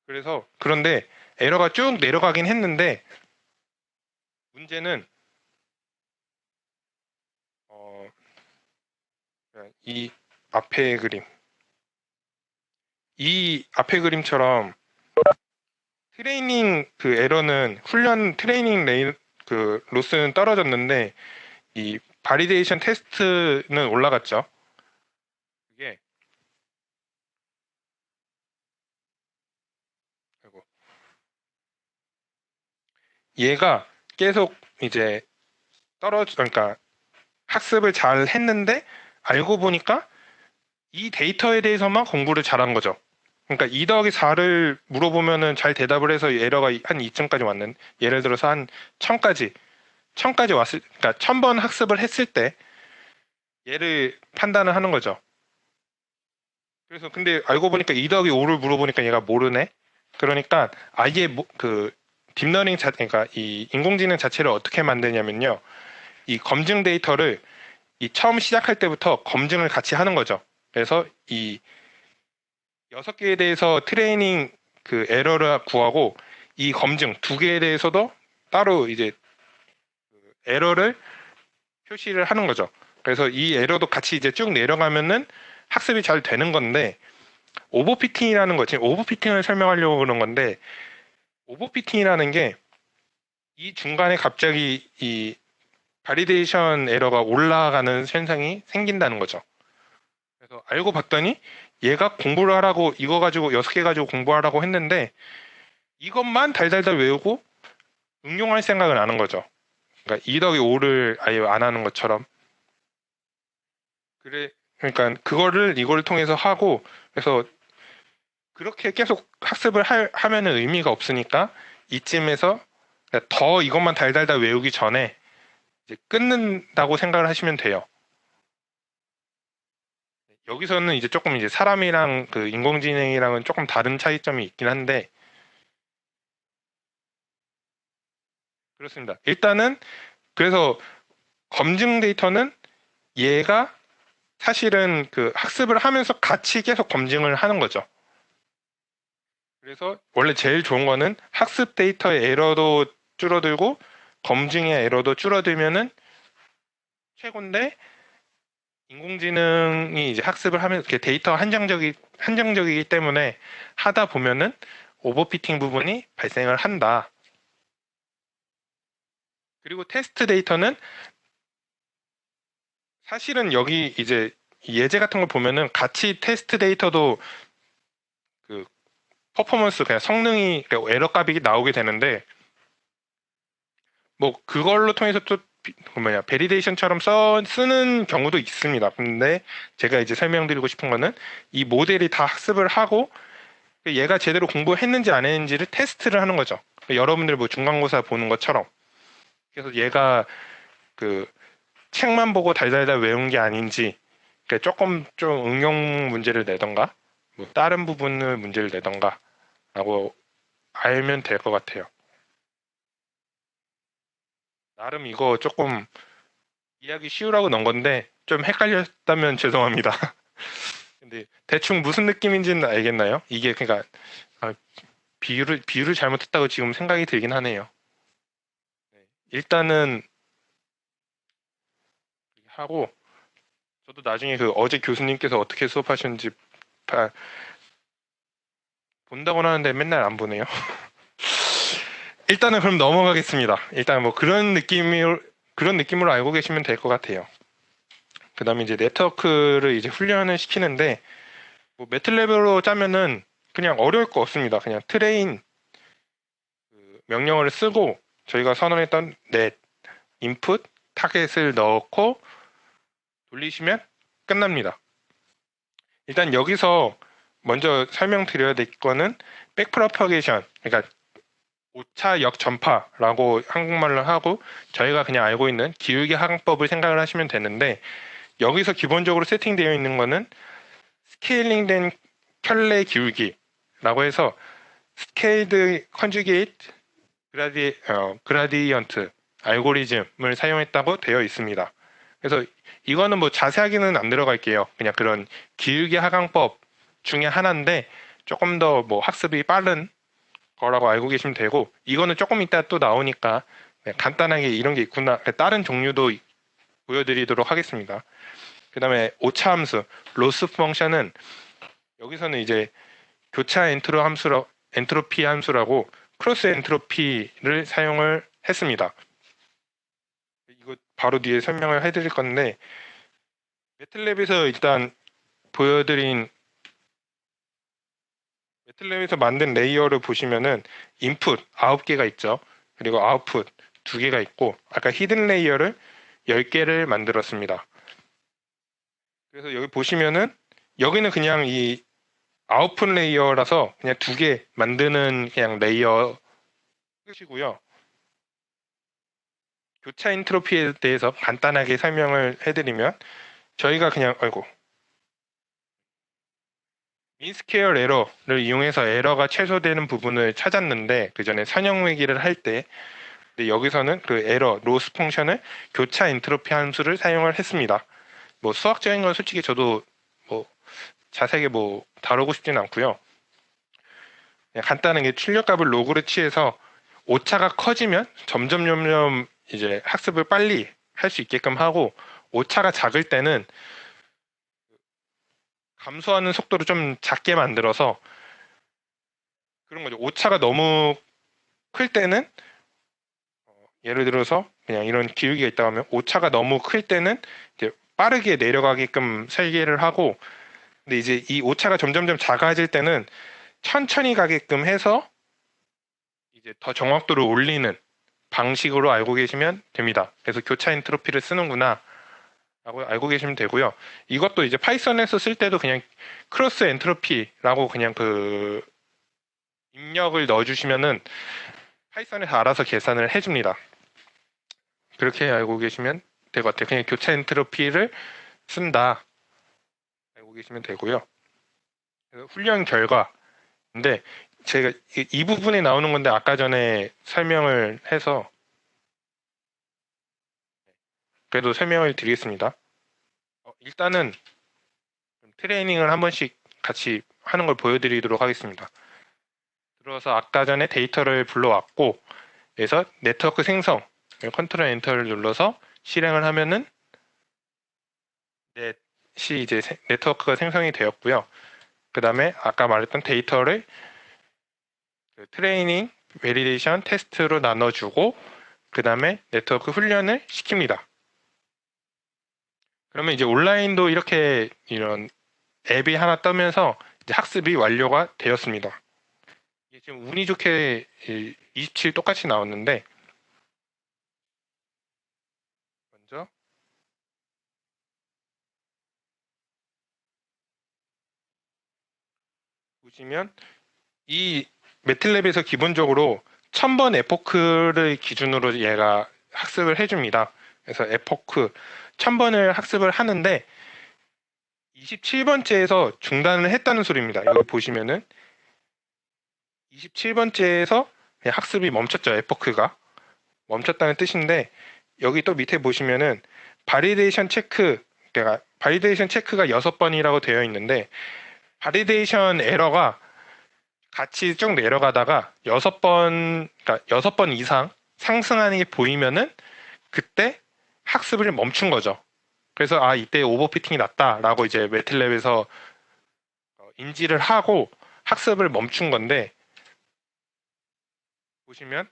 그래서 그런데 에러가 쭉 내려가긴 했는데 문제는 이 앞에 그림 이 앞에 그림처럼 트레이닝 그 에러는 훈련 트레이닝 레인 그 로스는 떨어졌는데 이 바리데이션 테스트는 올라갔죠. 그게 아이고. 얘가 계속 이제 그러니까 학습을 잘 했는데 알고 보니까 이 데이터에 대해서만 공부를 잘한 거죠. 그러니까 2 더하기 4를 물어보면은 잘 대답을 해서 에러가 한 2층까지 왔는 예를 들어서 한 1000까지 왔을 그러니까 1000번 학습을 했을 때 얘를 판단을 하는 거죠. 그래서 근데 알고 보니까 2 더하기 5를 물어보니까 얘가 모르네. 그러니까 아예 그 딥러닝 그러니까 이 인공지능 자체를 어떻게 만드냐면요. 이 검증 데이터를 이 처음 시작할 때부터 검증을 같이 하는 거죠. 그래서 이 6개에 대해서 트레이닝 그 에러를 구하고 이 검증 2개에 대해서도 따로 이제 에러를 표시를 하는 거죠. 그래서 이 에러도 같이 이제 쭉 내려가면은 학습이 잘 되는 건데 오버피팅이라는 거 지금 오버피팅을 설명하려고 그런 건데 오버피팅이라는 게 이 중간에 갑자기 이 바리데이션 에러가 올라가는 현상이 생긴다는 거죠. 그래서 알고 봤더니 얘가 공부를 하라고 이거 가지고 6개 가지고 공부하라고 했는데 이것만 달달달 외우고 응용할 생각은 안 한 거죠. 그러니까 2 더하기 5를 아예 안 하는 것처럼. 그러니까 그거를 이걸 통해서 하고 그래서 그렇게 계속 학습을 하면은 의미가 없으니까 이쯤에서 더 이것만 달달달 외우기 전에 이제 끊는다고 생각을 하시면 돼요. 여기서는 이제 조금 이제 사람이랑 그 인공지능이랑은 조금 다른 차이점이 있긴 한데 그렇습니다. 일단은 그래서 검증 데이터는 얘가 사실은 그 학습을 하면서 같이 계속 검증을 하는 거죠. 그래서 원래 제일 좋은 거는 학습 데이터의 에러도 줄어들고 검증의 에러도 줄어들면은 최고인데 인공지능이 이제 학습을 하면서 이렇게 데이터 한정적이기 때문에 하다 보면은 오버피팅 부분이 발생을 한다. 그리고 테스트 데이터는 사실은 여기 이제 예제 같은 걸 보면은 같이 테스트 데이터도 그 퍼포먼스 그냥 성능이 그러니까 에러 값이 나오게 되는데 뭐 그걸로 통해서 또 베리데이션처럼 쓰는 경우도 있습니다. 근데 제가 이제 설명드리고 싶은 거는 이 모델이 다 학습을 하고 얘가 제대로 공부했는지 안 했는지를 테스트를 하는 거죠. 여러분들 뭐 중간고사 보는 것처럼. 그래서 얘가 그 책만 보고 달달달 외운 게 아닌지 그러니까 조금 좀 응용 문제를 내던가 뭐 다른 부분을 문제를 내던가 라고 알면 될 것 같아요. 나름 이거 조금 이야기 쉬우라고 넣은 건데 좀 헷갈렸다면 죄송합니다. 근데 대충 무슨 느낌인지는 알겠나요? 이게 그러니까 아, 비유를 잘못했다고 지금 생각이 들긴 하네요. 일단은 하고 저도 나중에 그 어제 교수님께서 어떻게 수업하셨는지 본다고는 하는데 맨날 안 보네요. 일단은 그럼 넘어가겠습니다. 일단 뭐 그런 느낌으로 알고 계시면 될 것 같아요. 그 다음에 이제 네트워크를 이제 훈련을 시키는데, 뭐 매틀랩으로 짜면은 그냥 어려울 거 없습니다. 그냥 트레인 그 명령어를 쓰고 저희가 선언했던 넷, 인풋, 타겟을 넣고 돌리시면 끝납니다. 일단 여기서 먼저 설명드려야 될 거는 백프로퍼게이션, 그러니까 오차 역전파라고 한국말로 하고 저희가 그냥 알고 있는 기울기 하강법을 생각을 하시면 되는데, 여기서 기본적으로 세팅되어 있는 거는 스케일링된 켤레 기울기라고 해서 스케일드 컨주게이트 그라디언트 알고리즘을 사용했다고 되어 있습니다. 그래서 이거는 뭐 자세하게는 안 들어갈게요. 그냥 그런 기울기 하강법 중에 하나인데 조금 더 뭐 학습이 빠른 거라고 알고 계시면 되고, 이거는 조금 이따 또 나오니까 간단하게 이런 게 있구나, 다른 종류도 보여드리도록 하겠습니다. 그 다음에 오차 함수, 로스 펑션은 여기서는 이제 교차 엔트로피 함수라고 크로스 엔트로피를 사용을 했습니다. 이거 바로 뒤에 설명을 해드릴 건데, 매틀랩에서 일단 보여드린 매틀랩에서 만든 레이어를 보시면은 인풋 9개가 있죠. 그리고 아웃풋 2개가 있고, 아까 히든 레이어를 10개를 만들었습니다. 그래서 여기 보시면은 여기는 그냥 이 아웃풋 레이어라서 그냥 2개 만드는 그냥 레이어 끝이고요. 교차 인트로피에 대해서 간단하게 설명을 해드리면, 저희가 그냥 민스퀘어 에러를 이용해서 에러가 최소되는 부분을 찾았는데, 그 전에 선형외기를 할 때 여기서는 그 에러 로스 펑션을 교차 인트로피 함수를 사용을 했습니다. 뭐 수학적인 건 솔직히 저도 뭐 자세하게 뭐 다루고 싶지는 않고요. 그냥 간단하게 출력값을 로그로 취해서 오차가 커지면 점점 이제 학습을 빨리 할 수 있게끔 하고, 오차가 작을 때는 감소하는 속도를 좀 작게 만들어서 그런 거죠. 오차가 너무 클 때는 예를 들어서 그냥 이런 기울기가 있다고 하면 오차가 너무 클 때는 이제 빠르게 내려가게끔 설계를 하고, 근데 이제 이 오차가 점점점 작아질 때는 천천히 가게끔 해서 이제 더 정확도를 올리는 방식으로 알고 계시면 됩니다. 그래서 교차 엔트로피를 쓰는구나 라고 알고 계시면 되고요. 이것도 이제 파이썬에서 쓸 때도 그냥 크로스 엔트로피라고 그냥 그 입력을 넣어주시면은 파이썬에서 알아서 계산을 해줍니다. 그렇게 알고 계시면 될 것 같아요. 그냥 교차 엔트로피를 쓴다 알고 계시면 되고요. 훈련 결과인데 제가 이 부분에 나오는 건데 아까 전에 설명을 해서 그래도 설명을 드리겠습니다. 일단은 트레이닝을 한 번씩 같이 하는 걸 보여드리도록 하겠습니다. 들어서 아까 전에 데이터를 불러왔고, 그래서 네트워크 생성 컨트롤 엔터를 눌러서 실행을 하면은 넷이 이제 네트워크가 생성이 되었고요. 그 다음에 아까 말했던 데이터를 트레이닝, 베리데이션, 테스트로 나눠주고 그 다음에 네트워크 훈련을 시킵니다. 그러면 이제 온라인도 이렇게 이런 앱이 하나 뜨면서 이제 학습이 완료가 되었습니다. 이게 지금 운이 좋게 27 똑같이 나왔는데, 먼저 보시면 이 매틀랩에서 기본적으로 1000번 에포크를 기준으로 얘가 학습을 해줍니다. 그래서 에포크 1000번을 학습을 하는데 27번째에서 중단을 했다는 소리입니다. 여기 보시면은 27번째에서 학습이 멈췄죠. 에포크가 멈췄다는 뜻인데, 여기 또 밑에 보시면은 바리데이션 체크, 그러니까 바리데이션 체크가 6번이라고 되어 있는데 바리데이션 에러가 같이 쭉 내려가다가 6번, 그러니까 6번 이상 상승하는 게 보이면은 그때 학습을 멈춘 거죠. 그래서 아, 이때 오버피팅이 났다라고 이제 매틀랩에서 인지를 하고 학습을 멈춘 건데, 보시면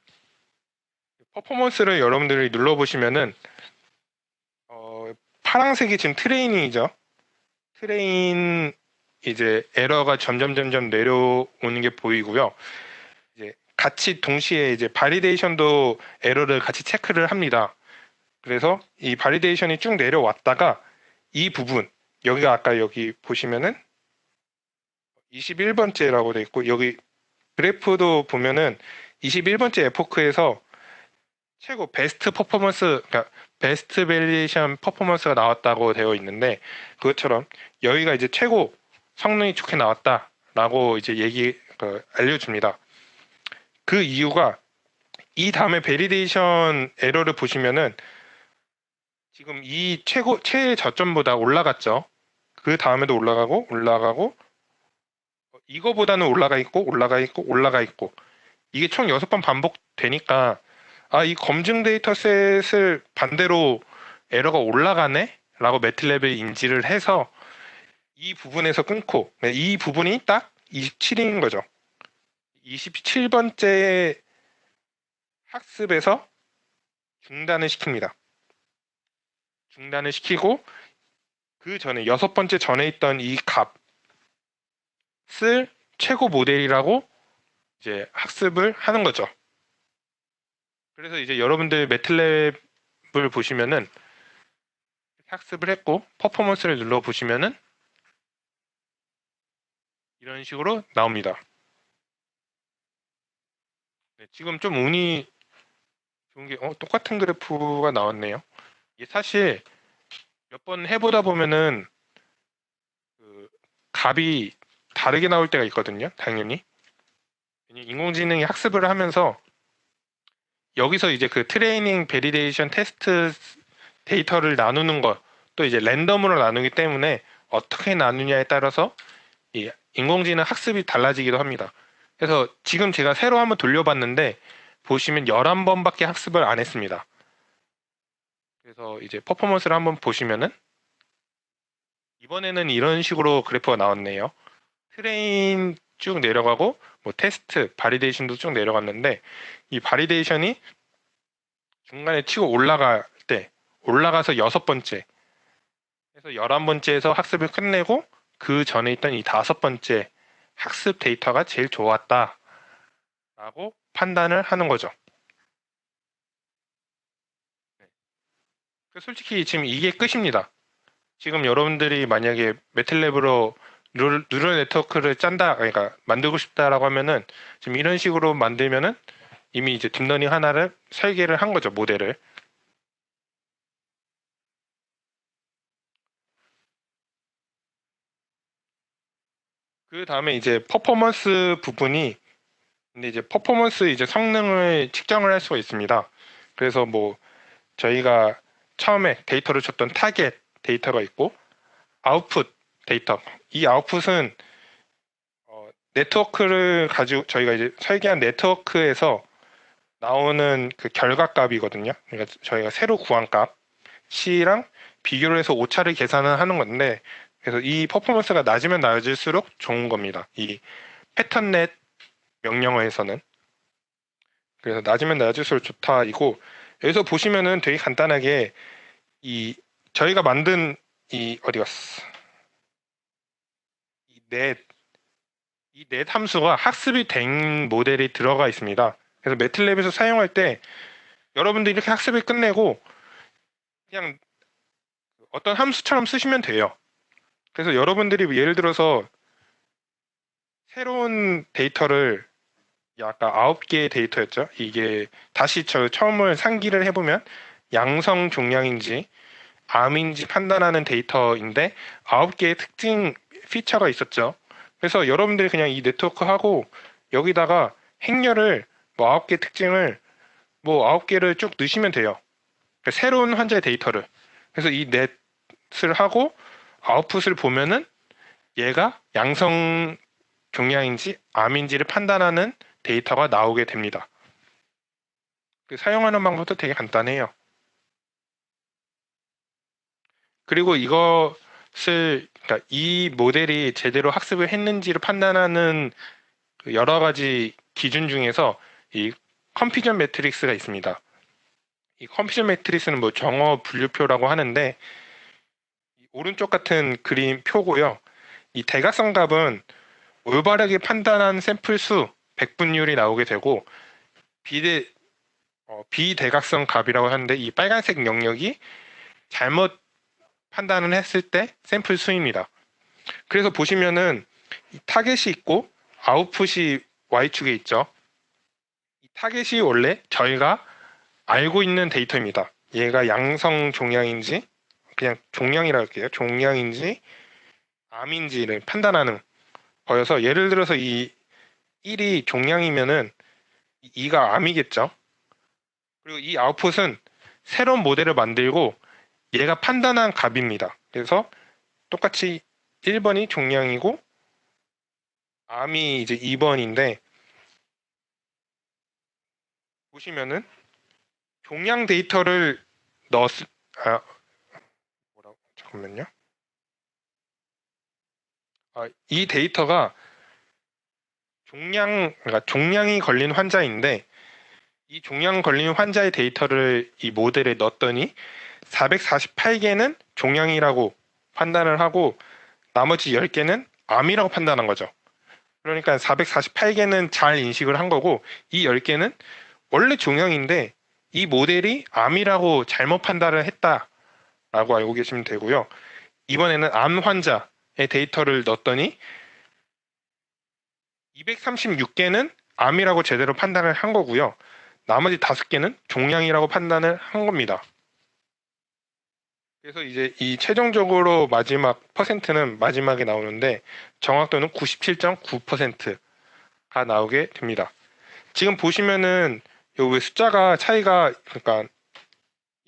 퍼포먼스를 여러분들이 눌러보시면은 파란색이 지금 트레이닝이죠. 트레인 이제 에러가 점점 내려오는 게 보이고요. 이제 같이 동시에 이제 바리데이션도 에러를 같이 체크를 합니다. 그래서 이 바리데이션이 쭉 내려왔다가 이 부분, 여기가 아까 여기 보시면은 21번째라고 돼 있고, 여기 그래프도 보면은 21번째 에포크에서 최고 베스트 퍼포먼스, 그러니까 베스트 밸리에이션 퍼포먼스가 나왔다고 되어 있는데, 그것처럼 여기가 이제 최고 성능이 좋게 나왔다라고 이제 알려줍니다. 그 이유가 이 다음에 베리데이션 에러를 보시면은 지금 이 최저점보다 올라갔죠. 그 다음에도 올라가고 이거보다는 올라가 있고 이게 총 6번 반복되니까 아, 이 검증 데이터셋을 반대로 에러가 올라가네? 라고 매틀랩에 인지를 해서 이 부분에서 끊고, 이 부분이 딱 27인 거죠. 27번째 학습에서 중단을 시킵니다. 중단을 시키고 그 전에 6번째 전에 있던 이 값을 최고 모델이라고 이제 학습을 하는 거죠. 그래서 이제 여러분들 매틀랩을 보시면은 학습을 했고 퍼포먼스를 눌러 보시면은 이런 식으로 나옵니다. 네, 지금 좀 운이 좋은 게 똑같은 그래프가 나왔네요. 이게 사실 몇 번 해보다 보면은 그 값이 다르게 나올 때가 있거든요. 당연히 인공지능이 학습을 하면서 여기서 이제 그 트레이닝 베리데이션 테스트 데이터를 나누는 것, 또 이제 랜덤으로 나누기 때문에 어떻게 나누냐에 따라서 이 인공지능 학습이 달라지기도 합니다. 그래서 지금 제가 새로 한번 돌려봤는데 보시면 11번밖에 학습을 안 했습니다. 그래서 이제 퍼포먼스를 한번 보시면은 이번에는 이런 식으로 그래프가 나왔네요. 트레인 쭉 내려가고 뭐 테스트, 바리데이션도 쭉 내려갔는데 이 바리데이션이 중간에 치고 올라갈 때 올라가서 6번째 그래서 11번째에서 학습을 끝내고 그 전에 있던 이 5번째 학습 데이터가 제일 좋았다라고 판단을 하는 거죠. 솔직히 지금 이게 끝입니다. 지금 여러분들이 만약에 매틀랩으로 뉴럴 네트워크를 짠다, 그러니까 만들고 싶다라고 하면은 지금 이런 식으로 만들면은 이미 이제 딥러닝 하나를 설계를 한 거죠, 모델을. 그 다음에 이제 퍼포먼스 부분이 근데 이제 퍼포먼스 이제 성능을 측정을 할 수가 있습니다. 그래서 뭐 저희가 처음에 데이터를 줬던 타겟 데이터가 있고 아웃풋 데이터. 이 아웃풋은 네트워크를 가지고 저희가 이제 설계한 네트워크에서 나오는 그 결과값이거든요. 그러니까 저희가 새로 구한 값이랑 비교를 해서 오차를 계산을 하는 건데 그래서 이 퍼포먼스가 낮으면 낮을수록 좋은 겁니다. 이 패턴넷 명령어에서는 그래서 낮으면 낮을수록 좋다 이고 여기서 보시면은 되게 간단하게 이 저희가 만든 이 어디 갔어? 이 넷 함수가 학습이 된 모델이 들어가 있습니다. 그래서 매틀랩에서 사용할 때 여러분들이 이렇게 학습을 끝내고 그냥 어떤 함수처럼 쓰시면 돼요. 그래서 여러분들이 예를 들어서 새로운 데이터를 아까 9개의 데이터였죠. 이게 다시 저 처음을 상기를 해보면 양성 종양인지 암인지 판단하는 데이터인데 9개의 특징 피처가 있었죠. 그래서 여러분들이 그냥 이 네트워크 하고 여기다가 행렬을 뭐 9개 특징을 뭐 9개를 쭉 넣으시면 돼요. 그러니까 새로운 환자의 데이터를. 그래서 이 넷을 하고 아웃풋을 보면은 얘가 양성 종양인지 암인지를 판단하는 데이터가 나오게 됩니다. 사용하는 방법도 되게 간단해요. 그리고 그러니까 이 모델이 제대로 학습을 했는지를 판단하는 여러 가지 기준 중에서 이 컨피전 매트릭스가 있습니다. 이 컨피전 매트릭스는 뭐 정어 분류표라고 하는데 오른쪽 같은 그림 표고요. 이 대각선 값은 올바르게 판단한 샘플 수 100분율이 나오게 되고 비대각선 값이라고 하는데 이 빨간색 영역이 잘못 판단을 했을 때 샘플 수입니다. 그래서 보시면은 타겟이 있고 아웃풋이 Y축에 있죠. 이 타겟이 원래 저희가 알고 있는 데이터입니다. 얘가 양성 종양인지 그냥 종양이라고 할게요. 종양인지 암인지를 판단하는 거여서 예를 들어서 이 1이 종양이면은 2가 암이겠죠. 그리고 이 아웃풋은 새로운 모델을 만들고 얘가 판단한 값입니다. 그래서 똑같이 1번이 종양이고 암이 이제 2번인데 보시면은 종양 데이터를 잠깐만요. 이 데이터가 그러니까 종양이 걸린 환자인데 이 종양 걸린 환자의 데이터를 이 모델에 넣었더니 448개는 종양이라고 판단을 하고 나머지 10개는 암이라고 판단한 거죠. 그러니까 448개는 잘 인식을 한 거고 이 10개는 원래 종양인데 이 모델이 암이라고 잘못 판단을 했다라고 알고 계시면 되고요. 이번에는 암 환자의 데이터를 넣었더니 236개는 암이라고 제대로 판단을 한 거고요. 나머지 5개는 종양이라고 판단을 한 겁니다. 그래서 이제 이 최종적으로 마지막 퍼센트는 마지막에 나오는데 정확도는 97.9%가 나오게 됩니다. 지금 보시면은 요 숫자가 차이가 그러니까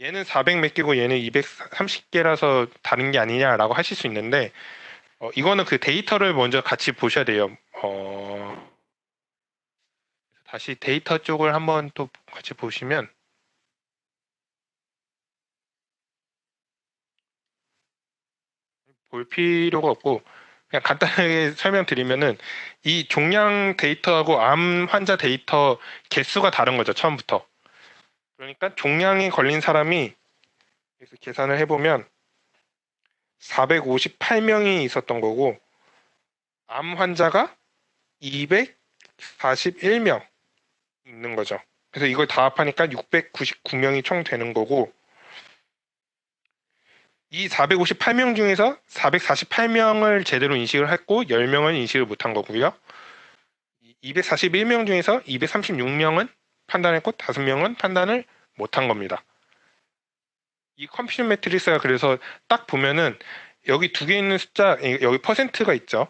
얘는 400 몇 개고 얘는 230개라서 다른 게 아니냐라고 하실 수 있는데 이거는 그 데이터를 먼저 같이 보셔야 돼요. 다시 데이터 쪽을 한번 또 같이 보시면 볼 필요가 없고 그냥 간단하게 설명드리면은 이 종양 데이터하고 암 환자 데이터 개수가 다른 거죠, 처음부터. 그러니까 종양에 걸린 사람이 그래서 계산을 해보면 458명이 있었던 거고 암 환자가 241명 있는 거죠. 그래서 이걸 다 합하니까 699명이 총 되는 거고 이 458명 중에서 448명을 제대로 인식을 했고 10명은 인식을 못한 거고요. 241명 중에서 236명은 판단했고 5명은 판단을 못한 겁니다. 이 컴퓨터 매트릭스가 그래서 딱 보면은 여기 두 개 있는 숫자, 여기 퍼센트가 있죠.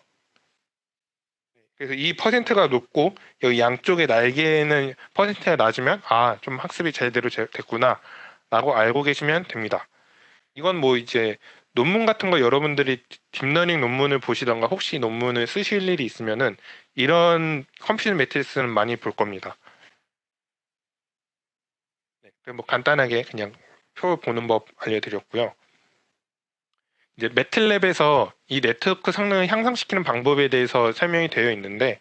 그래서 이 퍼센트가 높고 여기 양쪽의 날개는 퍼센트가 낮으면 좀 학습이 제대로 됐구나 라고 알고 계시면 됩니다. 이건 뭐 이제 논문 같은 거 여러분들이 딥러닝 논문을 보시던가 혹시 논문을 쓰실 일이 있으면은 이런 컴퓨터 매트릭스는 많이 볼 겁니다. 뭐 간단하게 그냥 표 보는 법 알려드렸고요. 이제 매틀랩에서 이 네트워크 성능을 향상시키는 방법에 대해서 설명이 되어 있는데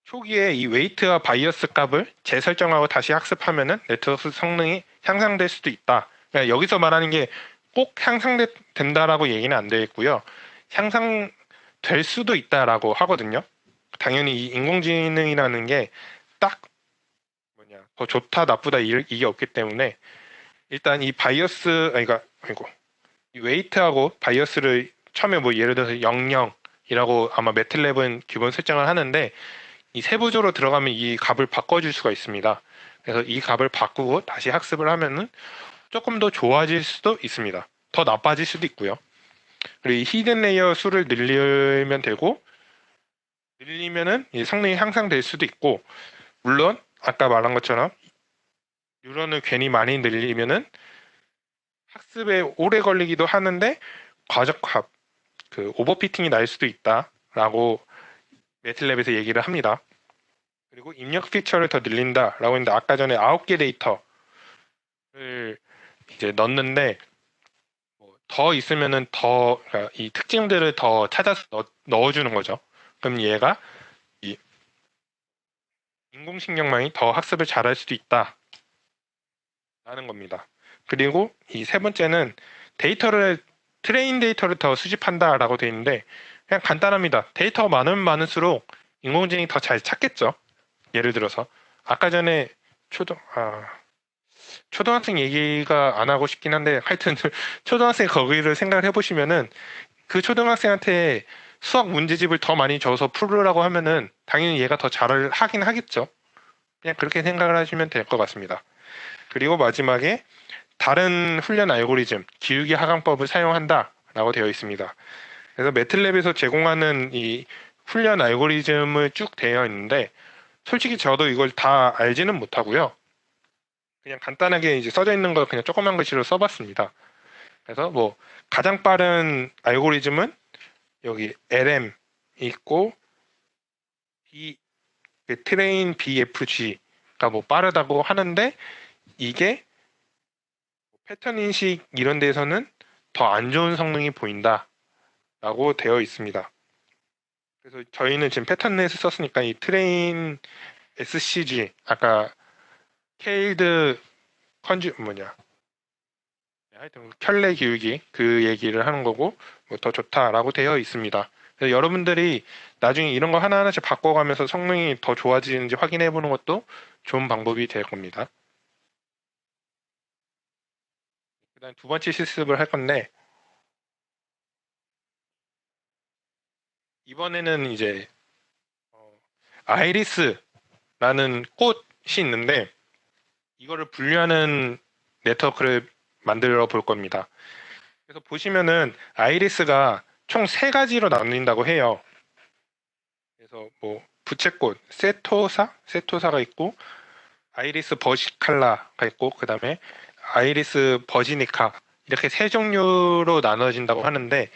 초기에 이 웨이트와 바이어스 값을 재설정하고 다시 학습하면은 네트워크 성능이 향상될 수도 있다. 그러니까 여기서 말하는 게 꼭 향상된다라고 얘기는 안 되어 있고요. 향상될 수도 있다라고 하거든요. 당연히 이 인공지능이라는 게 딱 더 좋다 나쁘다 이게 없기 때문에 일단 이 바이어스 이 웨이트하고 바이어스를 처음에 뭐 예를 들어서 00이라고 아마 매틀랩은 기본 설정을 하는데 이 세부적으로 들어가면 이 값을 바꿔줄 수가 있습니다. 그래서 이 값을 바꾸고 다시 학습을 하면은 조금 더 좋아질 수도 있습니다. 더 나빠질 수도 있고요. 그리고 이 히든 레이어 수를 늘리면 되고 늘리면은 이 성능이 향상될 수도 있고 물론 아까 말한 것처럼 뉴런을 괜히 많이 늘리면은 학습에 오래 걸리기도 하는데 과적합, 그 오버피팅이 날 수도 있다라고 매틀랩에서 얘기를 합니다. 그리고 입력 피처를 더 늘린다라고 했는데 아까 전에 9개 데이터를 이제 넣었는데 더 있으면은 더 그러니까 이 특징들을 더 찾아서 넣어주는 거죠. 그럼 얘가 이 인공신경망이 더 학습을 잘할 수도 있다라는 겁니다. 그리고 이 세 번째는 트레인 데이터를 더 수집한다라고 되어 있는데 그냥 간단합니다. 데이터가 많으면 많을수록 인공지능이 더 잘 찾겠죠. 예를 들어서 아까 전에 초등학생 얘기가 안 하고 싶긴 한데 하여튼 초등학생 거기를 생각을 해보시면은 그 초등학생한테 수학 문제집을 더 많이 줘서 풀으라고 하면은 당연히 얘가 더 잘 하긴 하겠죠. 그냥 그렇게 생각을 하시면 될 것 같습니다. 그리고 마지막에 다른 훈련 알고리즘, 기울기 하강법을 사용한다라고 되어 있습니다. 그래서 매틀랩에서 제공하는 이 훈련 알고리즘을 쭉 되어 있는데 솔직히 저도 이걸 다 알지는 못하고요. 그냥 간단하게 이제 써져 있는 걸 그냥 조그만 글씨로 써봤습니다. 그래서 뭐 가장 빠른 알고리즘은 여기 LM 있고 B 트레인 BFG가 뭐 빠르다고 하는데 이게 패턴 인식 이런 데서는 더 안 좋은 성능이 보인다라고 되어 있습니다. 그래서 저희는 지금 패턴넷을 썼으니까 이 트레인 SCG 아까 케일드 컨주 뭐냐 하여튼 켤레 기울기 그 얘기를 하는 거고 뭐더 좋다라고 되어 있습니다. 그래서 여러분들이 나중에 이런 거 하나하나씩 바꿔가면서 성능이 더 좋아지는지 확인해 보는 것도 좋은 방법이 될 겁니다. 그다음 두 번째 실습을 할 건데 이번에는 이제 아이리스라는 꽃이 있는데 이거를 분류하는 네트워크를 만들어 볼 겁니다. 그래서 보시면은 아이리스가 총 세 가지로 나뉜다고 해요. 그래서 뭐 부채꽃 세토사가 있고 아이리스 버시칼라가 있고 그다음에 아이리스 버지니카 이렇게 세 종류로 나눠진다고 하는데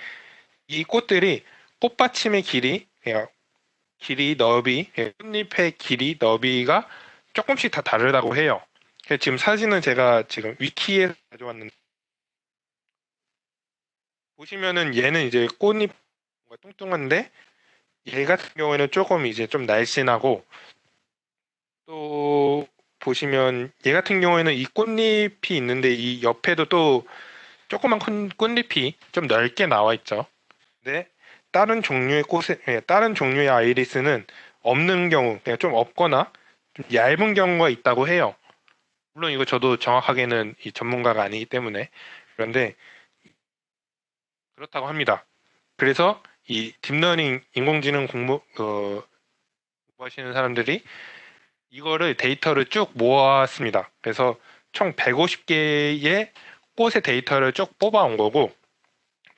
이 꽃들이 꽃받침의 길이 그러니까 길이 너비 꽃잎의 길이 너비가 조금씩 다 다르다고 해요. 지금 사진은 제가 지금 위키에 가져왔는데 보시면은 얘는 이제 꽃잎 뚱뚱한데 얘 같은 경우에는 조금 이제 좀 날씬하고 또 보시면 얘 같은 경우에는 이 꽃잎이 있는데 이 옆에도 또 조그만 꽃잎이 좀 넓게 나와 있죠. 근데 다른 종류의 아이리스는 없는 경우, 그냥 좀 없거나 좀 얇은 경우가 있다고 해요. 물론 이거 저도 정확하게는 이 전문가가 아니기 때문에 그런데 그렇다고 합니다. 그래서 이 딥러닝 인공지능 공부하시는 사람들이 이거를 데이터를 쭉 모았습니다. 그래서 총 150개의 꽃의 데이터를 쭉 뽑아온 거고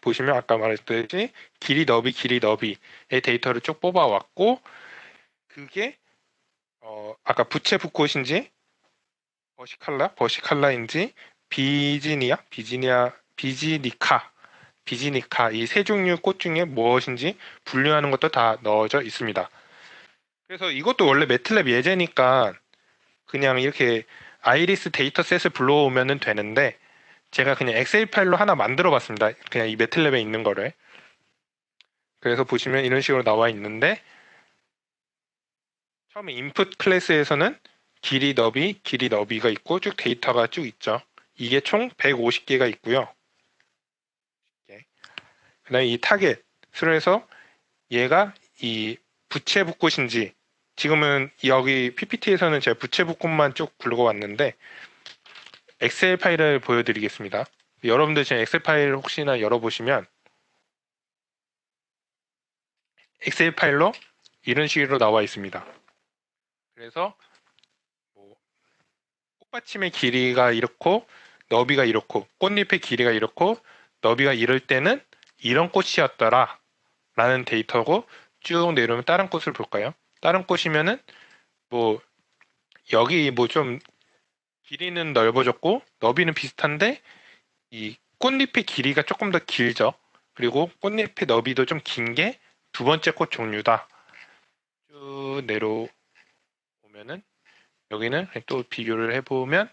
보시면 아까 말했듯이 길이 너비의 데이터를 쭉 뽑아왔고 그게 아까 부채붓꽃인지 버시칼라인지 비지니카 이 세 종류 꽃 중에 무엇인지 분류하는 것도 다 넣어져 있습니다. 그래서 이것도 원래 매틀랩 예제니까 그냥 이렇게 아이리스 데이터셋을 불러오면 되는데 제가 그냥 엑셀 파일로 하나 만들어 봤습니다. 그냥 이 매틀랩에 있는 거를. 그래서 보시면 이런 식으로 나와 있는데 처음에 인풋 클래스에서는 길이 너비가 있고 쭉 데이터가 쭉 있죠. 이게 총 150개가 있고요. 그다음에 이 타겟으로 해서 얘가 이 부채붓꽃인지 지금은 여기 PPT에서는 제가 부채붓꽃만 쭉 굵어왔는데 엑셀 파일을 보여드리겠습니다. 여러분들 지금 엑셀 파일 혹시나 열어보시면 엑셀 파일로 이런 식으로 나와 있습니다. 그래서 뭐 꽃받침의 길이가 이렇고 너비가 이렇고 꽃잎의 길이가 이렇고 너비가 이럴 때는 이런 꽃이었더라 라는 데이터고 쭉 내려오면 다른 꽃을 볼까요? 다른 꽃이면은 뭐 여기 뭐 좀 길이는 넓어졌고 너비는 비슷한데 이 꽃잎의 길이가 조금 더 길죠. 그리고 꽃잎의 너비도 좀 긴 게 두 번째 꽃 종류다. 쭉 내려오면은 여기는 또 비교를 해보면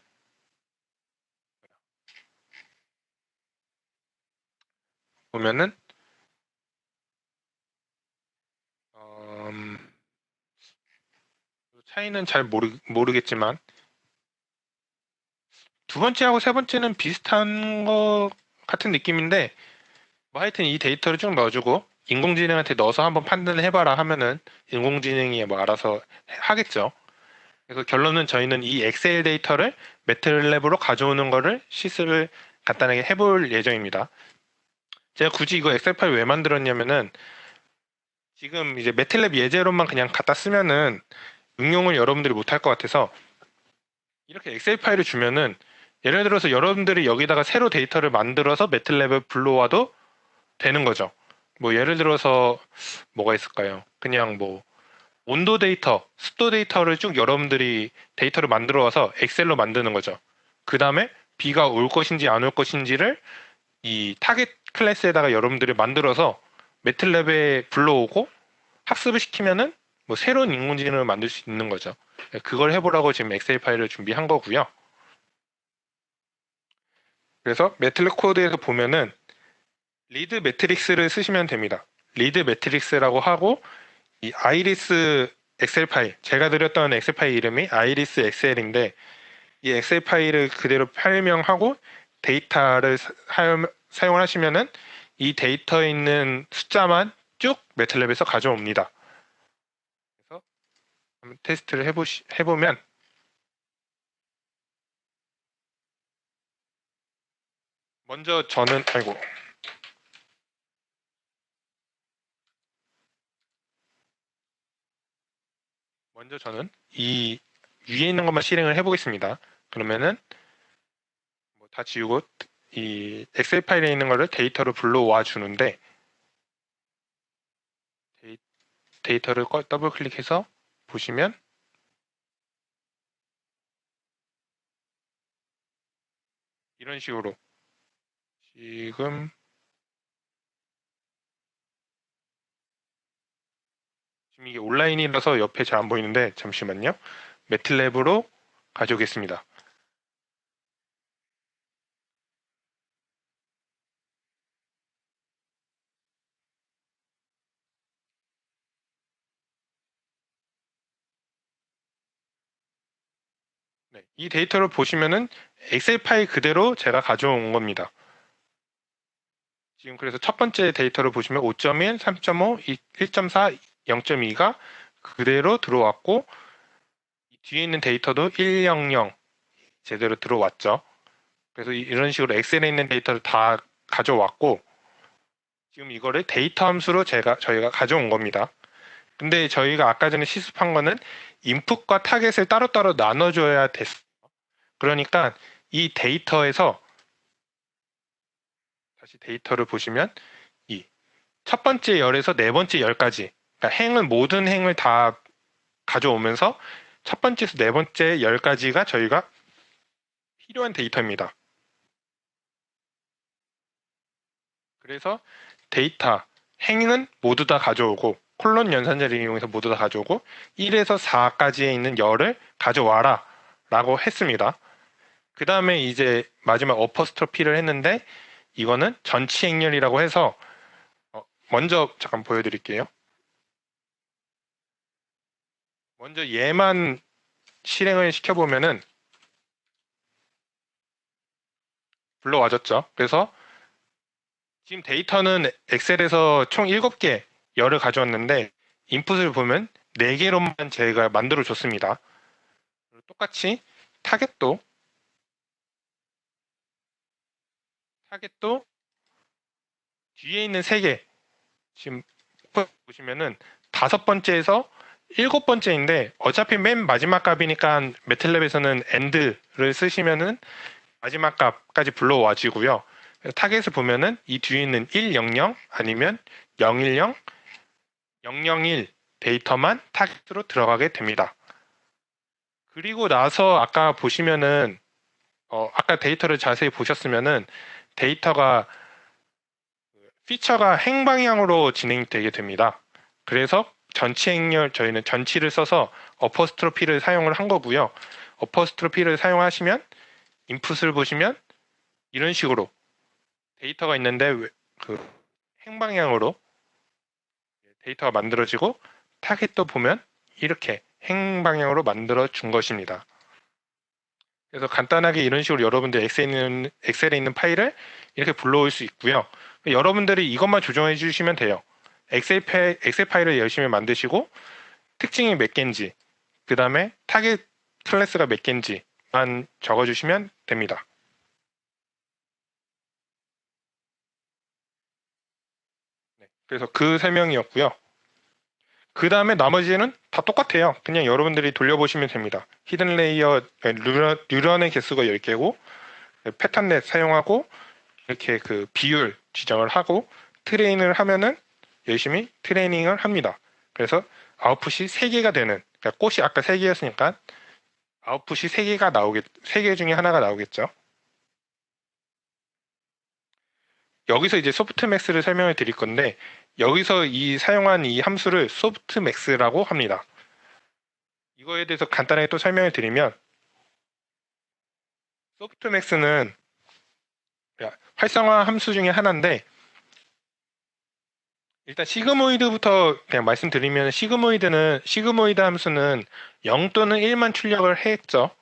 보면은 음, 차이는 잘 모르겠지만 두 번째하고 세 번째는 비슷한 것 같은 느낌인데 뭐 하여튼 이 데이터를 쭉 넣어주고 인공지능한테 넣어서 한번 판단을 해봐라 하면은 인공지능이 뭐 알아서 하겠죠. 그래서 결론은 저희는 이 엑셀 데이터를 매트랩으로 가져오는 거를 시습을 간단하게 해볼 예정입니다. 제가 굳이 이거 엑셀 파일 왜 만들었냐면은 지금 이제 매트랩 예제로만 그냥 갖다 쓰면은 응용을 여러분들이 못할 것 같아서 이렇게 엑셀 파일을 주면은 예를 들어서 여러분들이 여기다가 새로 데이터를 만들어서 매트랩을 불러와도 되는 거죠. 뭐 예를 들어서 뭐가 있을까요? 그냥 뭐 온도 데이터, 습도 데이터를 쭉 여러분들이 데이터를 만들어 와서 엑셀로 만드는 거죠. 그 다음에 비가 올 것인지 안 올 것인지를 이 타겟 클래스에다가 여러분들이 만들어서 매트랩에 불러오고 학습을 시키면은 뭐 새로운 인공지능을 만들 수 있는 거죠. 그걸 해보라고 지금 엑셀 파일을 준비한 거고요. 그래서 매트랩 코드에서 보면은 리드 매트릭스를 쓰시면 됩니다. 리드 매트릭스라고 하고 이 아이리스 엑셀 파일, 제가 드렸던 엑셀 파일 이름이 아이리스 엑셀인데 이 엑셀 파일을 그대로 설명하고 데이터를 사용을 하시면은 이 데이터에 있는 숫자만 쭉 매트랩에서 가져옵니다. 그래서 한번 테스트를 해보면 먼저 저는 먼저 저는 이 위에 있는 것만 실행을 해보겠습니다. 그러면은 뭐다 지우고 이 엑셀 파일에 있는 거를 데이터로 불러와 주는데 데이터를 더블 클릭해서 보시면 이런 식으로 지금 이게 온라인이라서 옆에 잘 안 보이는데 잠시만요. 매트랩으로 가져오겠습니다. 네, 이 데이터를 보시면은 엑셀 파일 그대로 제가 가져온 겁니다. 지금 그래서 첫 번째 데이터를 보시면 5.1, 3.5, 1.4, 0.2가 그대로 들어왔고 뒤에 있는 데이터도 100 제대로 들어왔죠. 그래서 이런 식으로 엑셀에 있는 데이터를 다 가져왔고 지금 이거를 데이터 함수로 저희가 가져온 겁니다. 근데 저희가 아까 전에 시습한 거는 인풋과 타겟을 따로따로 나눠줘야 됐어요. 그러니까 이 데이터에서 다시 데이터를 보시면 이 첫 번째 열에서 네 번째 열까지 그러니까 모든 행을 다 가져오면서 첫 번째에서 네 번째 열까지가 저희가 필요한 데이터입니다. 그래서 데이터 행은 모두 다 가져오고 콜론 연산자를 이용해서 모두 다 가져오고 1에서 4까지에 있는 열을 가져와라 라고 했습니다. 그 다음에 이제 마지막 어퍼스트로피를 했는데 이거는 전치 행렬이라고 해서 먼저 잠깐 보여드릴게요. 먼저 얘만 실행을 시켜보면은 불러와졌죠. 그래서 지금 데이터는 엑셀에서 총 7개 열을 가져왔는데 인풋을 보면 4개로만 제가 만들어 줬습니다. 똑같이 타겟도 뒤에 있는 3개 지금 보시면은 5번째에서 7번째인데 어차피 맨 마지막 값이니까 매틀랩에서는 end를 쓰시면은 마지막 값까지 불러와지고요. 타겟을 보면은 이 뒤에 있는 100 아니면 010, 001 데이터만 타겟으로 들어가게 됩니다. 그리고 나서 아까 보시면은 아까 데이터를 자세히 보셨으면은 데이터가 피처가 행방향으로 진행되게 됩니다. 그래서 전치 행렬 저희는 전치를 써서 어퍼스트로피를 사용을 한 거고요. 어퍼스트로피를 사용하시면 인풋을 보시면 이런 식으로 데이터가 있는데 그 행방향으로 데이터가 만들어지고 타겟도 보면 이렇게 행방향으로 만들어 준 것입니다. 그래서 간단하게 이런 식으로 여러분들 엑셀에 있는 파일을 이렇게 불러올 수 있고요. 여러분들이 이것만 조정해 주시면 돼요. 엑셀 파일을 열심히 만드시고 특징이 몇 개인지, 그 다음에 타겟 클래스가 몇 개인지만 적어주시면 됩니다. 네, 그래서 그 설명이었고요. 그 다음에 나머지는 다 똑같아요. 그냥 여러분들이 돌려보시면 됩니다. 히든 레이어, 뉴런의 개수가 10개고 패턴넷 사용하고 이렇게 그 비율 지정을 하고 트레인을 하면은 열심히 트레이닝을 합니다. 그래서 아웃풋이 3개가 되는, 그러니까 꽃이 아까 3개였으니까 아웃풋이 3개 중에 하나가 나오겠죠. 여기서 이제 소프트맥스를 설명을 드릴 건데 여기서 사용한 이 함수를 소프트맥스라고 합니다. 이거에 대해서 간단하게 또 설명을 드리면 소프트맥스는 활성화 함수 중에 하나인데 일단 시그모이드부터 그냥 말씀드리면 시그모이드 함수는 0 또는 1만 출력을 했죠.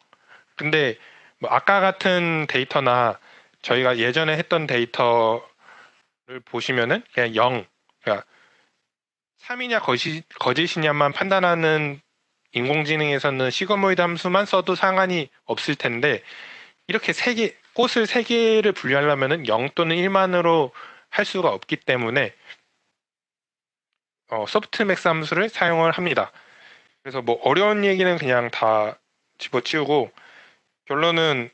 근데 뭐 아까 같은 데이터나 저희가 예전에 했던 데이터를 보시면은 그냥 0, 그러니까 3이냐 거짓이냐만 판단하는 인공지능에서는 시그모이드 함수만 써도 상관이 없을 텐데 이렇게 꽃을 3개를 분류하려면은 0 또는 1만으로 할 수가 없기 때문에 소프트맥스 함수를 사용을 합니다. 그래서 뭐 어려운 얘기는 그냥 다 집어치우고 결론은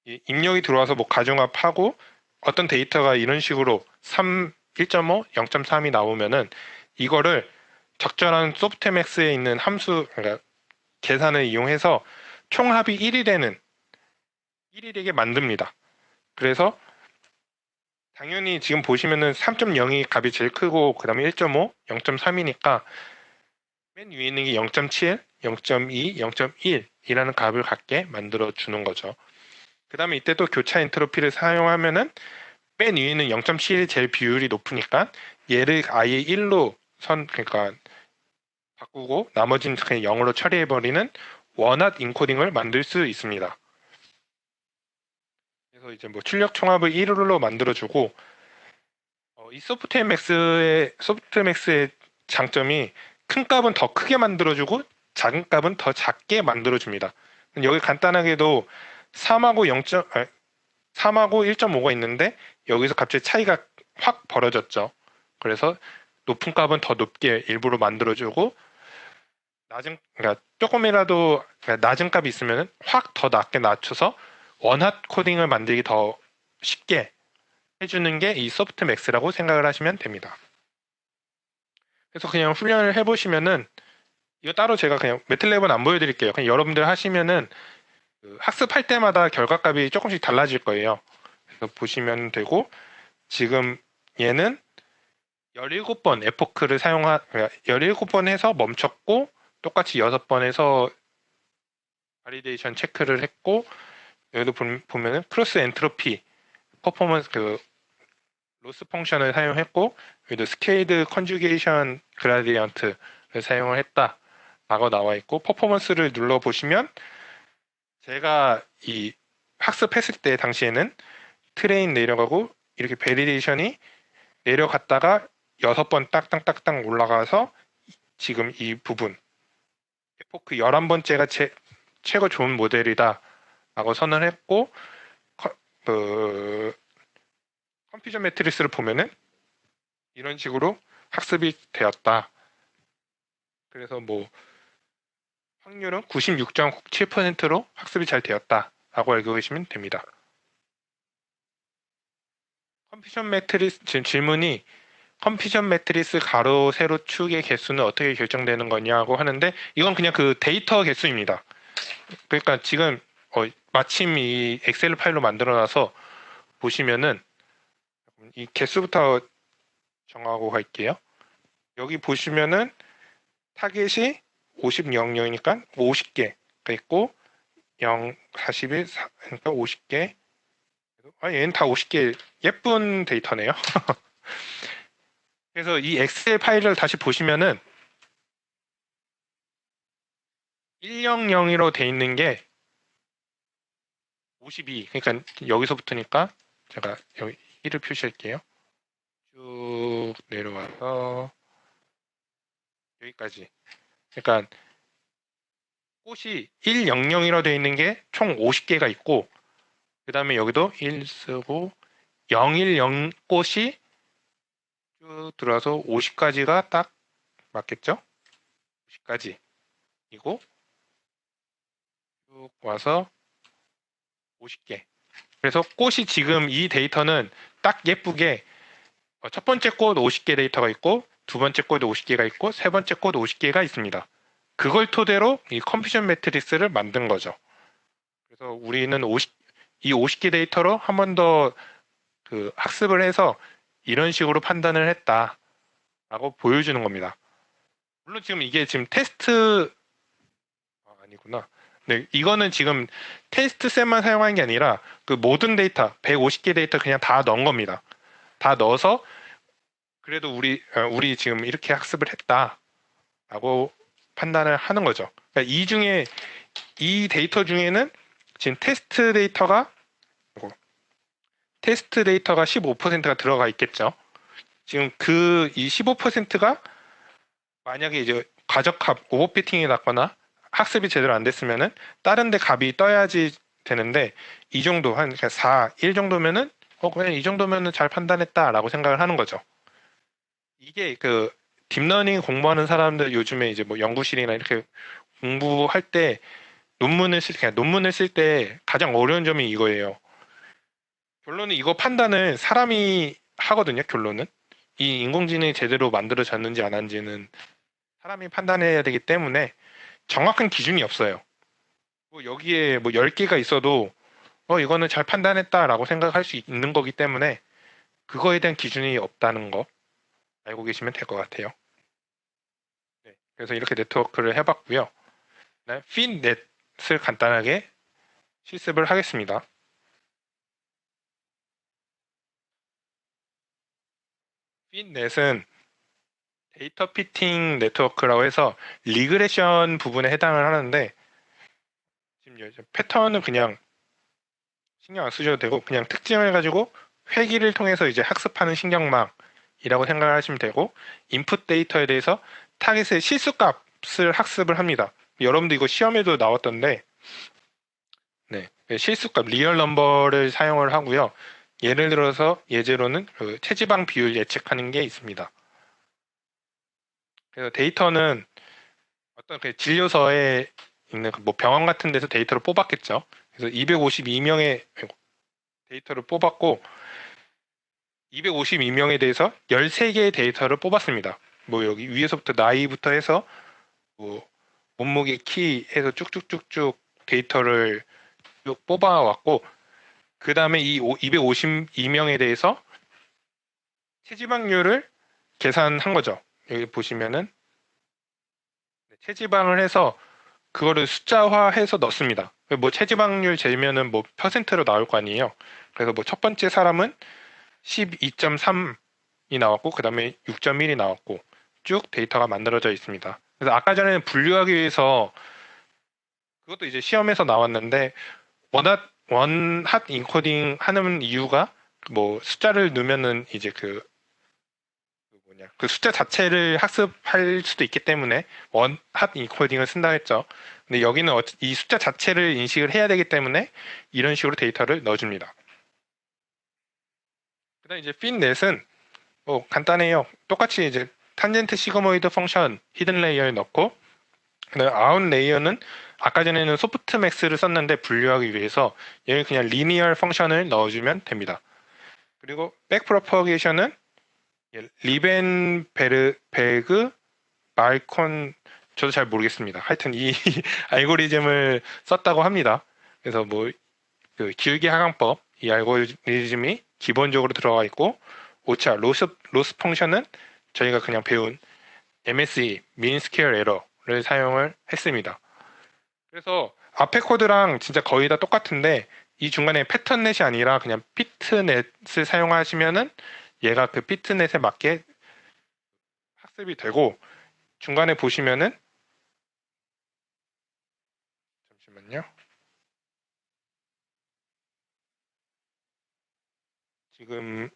입력이 들어와서 뭐 가중합하고 어떤 데이터가 이런 식으로 1.5, 0.3이 나오면은 이거를 적절한 소프트맥스에 있는 함수, 그러니까 계산을 이용해서 총합이 1이 되게 만듭니다. 그래서 당연히 지금 보시면은 3.0이 값이 제일 크고 그 다음에 1.5, 0.3이니까 맨 위에 있는 게 0.7, 0.2, 0.1이라는 값을 갖게 만들어 주는 거죠. 그 다음에 이때 또 교차 엔트로피를 사용하면은 맨 위에는 0.7이 제일 비율이 높으니까 얘를 아예 1로 그러니까 바꾸고 나머지는 그냥 0으로 처리해버리는 원핫 인코딩을 만들 수 있습니다. 그래서 이제 뭐 출력 총합을 1로 만들어주고 이 소프트맥스의 장점이 큰 값은 더 크게 만들어주고 작은 값은 더 작게 만들어줍니다. 여기 간단하게도 3하고 1.5가 있는데 여기서 갑자기 차이가 확 벌어졌죠. 그래서 높은 값은 더 높게 일부러 만들어주고 그러니까 조금이라도 낮은 값이 있으면 확 더 낮게 낮춰서 원핫 코딩을 만들기 더 쉽게 해주는 게 이 소프트맥스라고 생각을 하시면 됩니다. 그래서 그냥 훈련을 해보시면은 이거 따로 제가 그냥 매틀랩은 안 보여드릴게요. 그냥 여러분들 하시면은 학습할 때마다 결과값이 조금씩 달라질 거예요. 그래서 보시면 되고 지금 얘는 17번 에포크를 17번 해서 멈췄고 똑같이 6번 해서 바리데이션 체크를 했고 여기도 보면은 크로스 엔트로피 퍼포먼스 로스 펑션을 사용했고 여기도 스케일드 컨주게이션 그라디언트를 사용을 했다 라고 나와 있고 퍼포먼스를 눌러 보시면 제가 이 학습했을 때 당시에는 트레인 내려가고 이렇게 베리데이션이 내려갔다가 6번 딱딱딱딱 올라가서 지금 이 부분 에포크 11번째가 최고 좋은 모델이다 라고 선언했고 컴퓨저 매트리스를 보면은 이런 식으로 학습이 되었다. 그래서 뭐 확률은 96.7%로 학습이 잘 되었다 라고 알고 계시면 됩니다. 지금 질문이 컴퓨전 매트리스 가로 세로 축의 개수는 어떻게 결정되는 거냐고 하는데 이건 그냥 그 데이터 개수입니다. 그러니까 지금 마침 이 엑셀 파일로 만들어놔서 보시면은 이 개수부터 정하고 갈게요. 여기 보시면은 타겟이 50, 0, 0이니까 50개가 있고 0, 41, 4, 그러니까 50개. 얘는 다 50개 예쁜 데이터네요. 그래서 이 엑셀 파일을 다시 보시면은 100으로 돼 있는 게 52. 그러니까 여기서부터니까 제가 여기 1을 표시할게요. 쭉 내려와서 여기까지. 그러니까 꽃이 100으로 돼 있는 게 총 50개가 있고 그 다음에 여기도 1 쓰고 010 꽃이 쭉 들어와서 50까지가 딱 맞겠죠? 50까지 이고 쭉 와서 50개. 그래서 꽃이 지금 이 데이터는 딱 예쁘게 첫 번째 꽃 50개 데이터가 있고 두 번째 꽃 50개가 있고 세 번째 꽃 50개가 있습니다. 그걸 토대로 이 컴퓨전 매트리스를 만든 거죠. 그래서 우리는 이 50개 데이터로 한 번 더 그 학습을 해서 이런 식으로 판단을 했다라고 보여주는 겁니다. 물론 지금 이게 지금 테스트 아니구나. 네, 이거는 지금 테스트 셋만 사용한 게 아니라 그 모든 데이터 150개 데이터 그냥 다 넣은 겁니다. 다 넣어서 그래도 우리 지금 이렇게 학습을 했다라고 판단을 하는 거죠. 그러니까 이 데이터 중에는 지금 테스트 데이터가 15%가 들어가 있겠죠. 지금 이 15%가 만약에 이제 과적합 오버피팅이 났거나 학습이 제대로 안 됐으면은 다른 데 값이 떠야지 되는데 이 정도 한 4, 1 정도면은 그냥 이 정도면은 잘 판단했다라고 생각을 하는 거죠. 이게 그 딥러닝 공부하는 사람들 요즘에 이제 뭐 연구실이나 이렇게 공부할 때 논문을 쓸 때 가장 어려운 점이 이거예요. 결론은 이거 판단을 사람이 하거든요. 결론은 이 인공지능이 제대로 만들어졌는지 안 한지는 사람이 판단해야 되기 때문에 정확한 기준이 없어요. 뭐 여기에 뭐 10개가 있어도 이거는 잘 판단했다라고 생각할 수 있는 거기 때문에 그거에 대한 기준이 없다는 거 알고 계시면 될 것 같아요. 네, 그래서 이렇게 네트워크를 해봤고요. 핀넷을 간단하게 실습을 하겠습니다. 핀넷은 데이터 피팅 네트워크라고 해서 리그레션 부분에 해당을 하는데 지금 패턴은 그냥 신경 안 쓰셔도 되고 그냥 특징을 가지고 회귀를 통해서 이제 학습하는 신경망이라고 생각을 하시면 되고 인풋 데이터에 대해서 타겟의 실수값을 학습을 합니다. 여러분도 이거 시험에도 나왔던데 네, 실수값 리얼 넘버를 사용을 하고요. 예를 들어서 예제로는 그 체지방 비율 예측하는 게 있습니다. 그래서 데이터는 어떤 그 진료서에 있는 뭐 병원 같은 데서 데이터를 뽑았겠죠. 그래서 252명의 데이터를 뽑았고 252명에 대해서 13개의 데이터를 뽑았습니다. 뭐 여기 위에서부터 나이부터 해서 뭐 몸무게 키 해서 쭉쭉쭉쭉 데이터를 쭉 뽑아왔고 그 다음에 이 252명에 대해서 체지방률을 계산한 거죠. 여기 보시면은 체지방을 해서 그거를 숫자화해서 넣습니다. 뭐 체지방률 재면은 뭐 퍼센트로 나올 거 아니에요. 그래서 뭐 첫 번째 사람은 12.3이 나왔고 그 다음에 6.1이 나왔고 쭉 데이터가 만들어져 있습니다. 그래서 아까 전에는 분류하기 위해서 그것도 이제 시험에서 나왔는데 원핫 인코딩 하는 이유가 뭐 숫자를 넣으면은 이제 그 숫자 자체를 학습할 수도 있기 때문에 원핫 인코딩을 쓴다 했죠. 근데 여기는 이 숫자 자체를 인식을 해야 되기 때문에 이런 식으로 데이터를 넣어줍니다. 그다음 이제 핀넷은 간단해요. 똑같이 이제 탄젠트 시그모이드 펑션 히든 레이어에 넣고 그다음 아웃 레이어는 아까 전에는 소프트맥스를 썼는데 분류하기 위해서 여기 그냥 리니얼 펑션을 넣어주면 됩니다. 그리고 백 프로퍼게이션은 리벤베르베그 말콘 저도 잘 모르겠습니다. 하여튼 이 알고리즘을 썼다고 합니다. 그래서 뭐 그 기울기 하강법 이 알고리즘이 기본적으로 들어가 있고, 오차 로스 펑션은 저희가 그냥 배운 MSE mean square error를 사용을 했습니다. 그래서 앞에 코드랑 진짜 거의 다 똑같은데 이 중간에 패턴넷이 아니라 그냥 피트넷을 사용하시면은 얘가 그 피트넷에 맞게 학습이 되고, 중간에 보시면은 잠시만요. 지금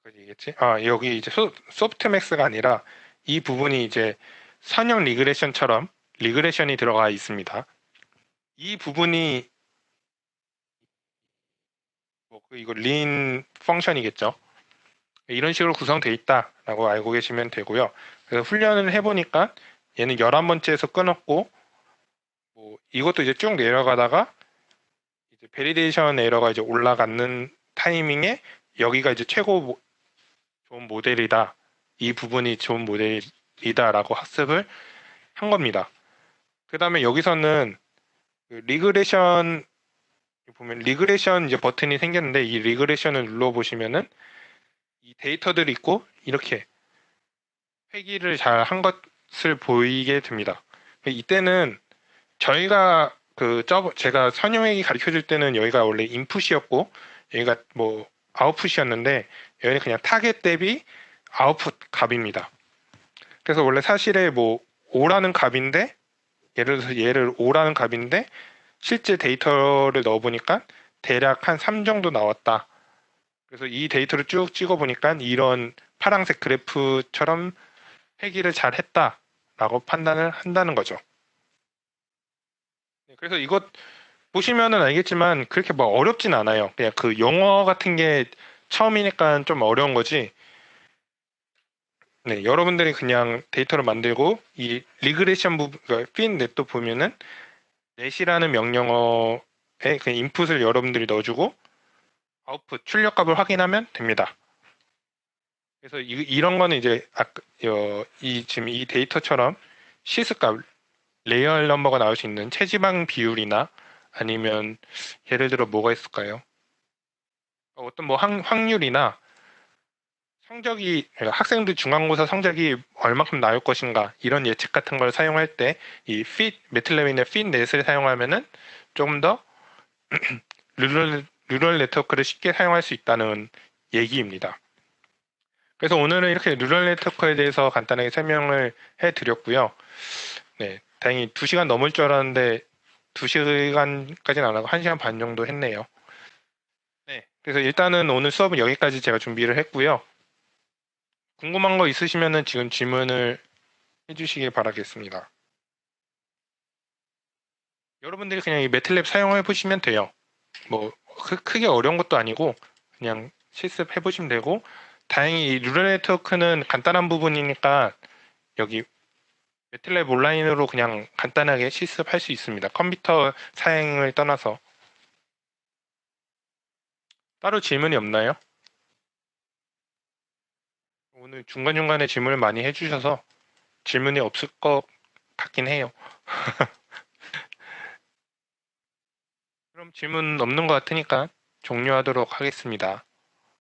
어디까지 얘기했지? 여기 이제 소프트맥스가 아니라 이 부분이 이제 선형 리그레션처럼 리그레션이 들어가 있습니다. 이 부분이 이거 린 펑션이겠죠. 이런 식으로 구성되어 있다라고 알고 계시면 되고요. 그래서 훈련을 해보니까 얘는 11번째에서 끊었고, 이것도 이제 쭉 내려가다가 이제 베리데이션 에러가 이제 올라가는 타이밍에 여기가 이제 최고 좋은 모델이다. 이 부분이 좋은 모델이다라고 학습을 한 겁니다. 그 다음에 여기서는 그 리그레션 보면 리그레션 이제 버튼이 생겼는데 이 리그레션을 눌러보시면은 이 데이터들이 있고 이렇게 회귀를 잘 한 것을 보이게 됩니다. 이때는 저희가 제가 선형회귀 가르쳐 줄 때는 여기가 원래 인풋이었고 여기가 뭐 아웃풋이었는데 여기는 그냥 타겟 대비 아웃풋 값입니다. 그래서 원래 사실에 뭐 5라는 값인데 예를 들어서 얘를 5라는 값인데 실제 데이터를 넣어보니까 대략 한 3 정도 나왔다. 그래서 이 데이터를 쭉 찍어보니까 이런 파란색 그래프처럼 회귀를 잘 했다라고 판단을 한다는 거죠. 그래서 이것 보시면은 알겠지만 그렇게 뭐 어렵진 않아요. 그냥 그 영어 같은 게 처음이니까 좀 어려운 거지. 네, 여러분들이 그냥 데이터를 만들고 이 리그레션 부분, 그러니까 핀넷도 보면은 넷이라는 명령어에 그 인풋을 여러분들이 넣어주고 아웃풋 출력값을 확인하면 됩니다. 그래서 이런 거는 이제 지금 이 데이터처럼 시스값 레이얼 넘버가 나올 수 있는 체지방 비율이나 아니면 예를 들어 뭐가 있을까요? 어떤 뭐 확률이나 성적이 그러니까 학생들 중간고사 성적이 얼마큼 나올 것인가 이런 예측 같은 걸 사용할 때 이 매틀랩이나 핏넷을 사용하면은 조금 더 뉴럴 네트워크를 쉽게 사용할 수 있다는 얘기입니다. 그래서 오늘은 이렇게 뉴럴 네트워크에 대해서 간단하게 설명을 해드렸고요. 네, 다행히 2시간 넘을 줄 알았는데 2시간까지는 안 하고 1시간 반 정도 했네요. 네, 그래서 일단은 오늘 수업은 여기까지 제가 준비를 했고요. 궁금한 거 있으시면은 지금 질문을 해주시길 바라겠습니다. 여러분들이 그냥 이 매틀랩 사용해 보시면 돼요. 뭐 크게 어려운 것도 아니고 그냥 실습해 보시면 되고, 다행히 이 뉴럴 네트워크는 간단한 부분이니까 여기 매틀랩 온라인으로 그냥 간단하게 실습할 수 있습니다. 컴퓨터 사용을 떠나서. 따로 질문이 없나요? 오늘 중간중간에 질문을 많이 해주셔서 질문이 없을 것 같긴 해요. 그럼 질문 없는 것 같으니까 종료하도록 하겠습니다.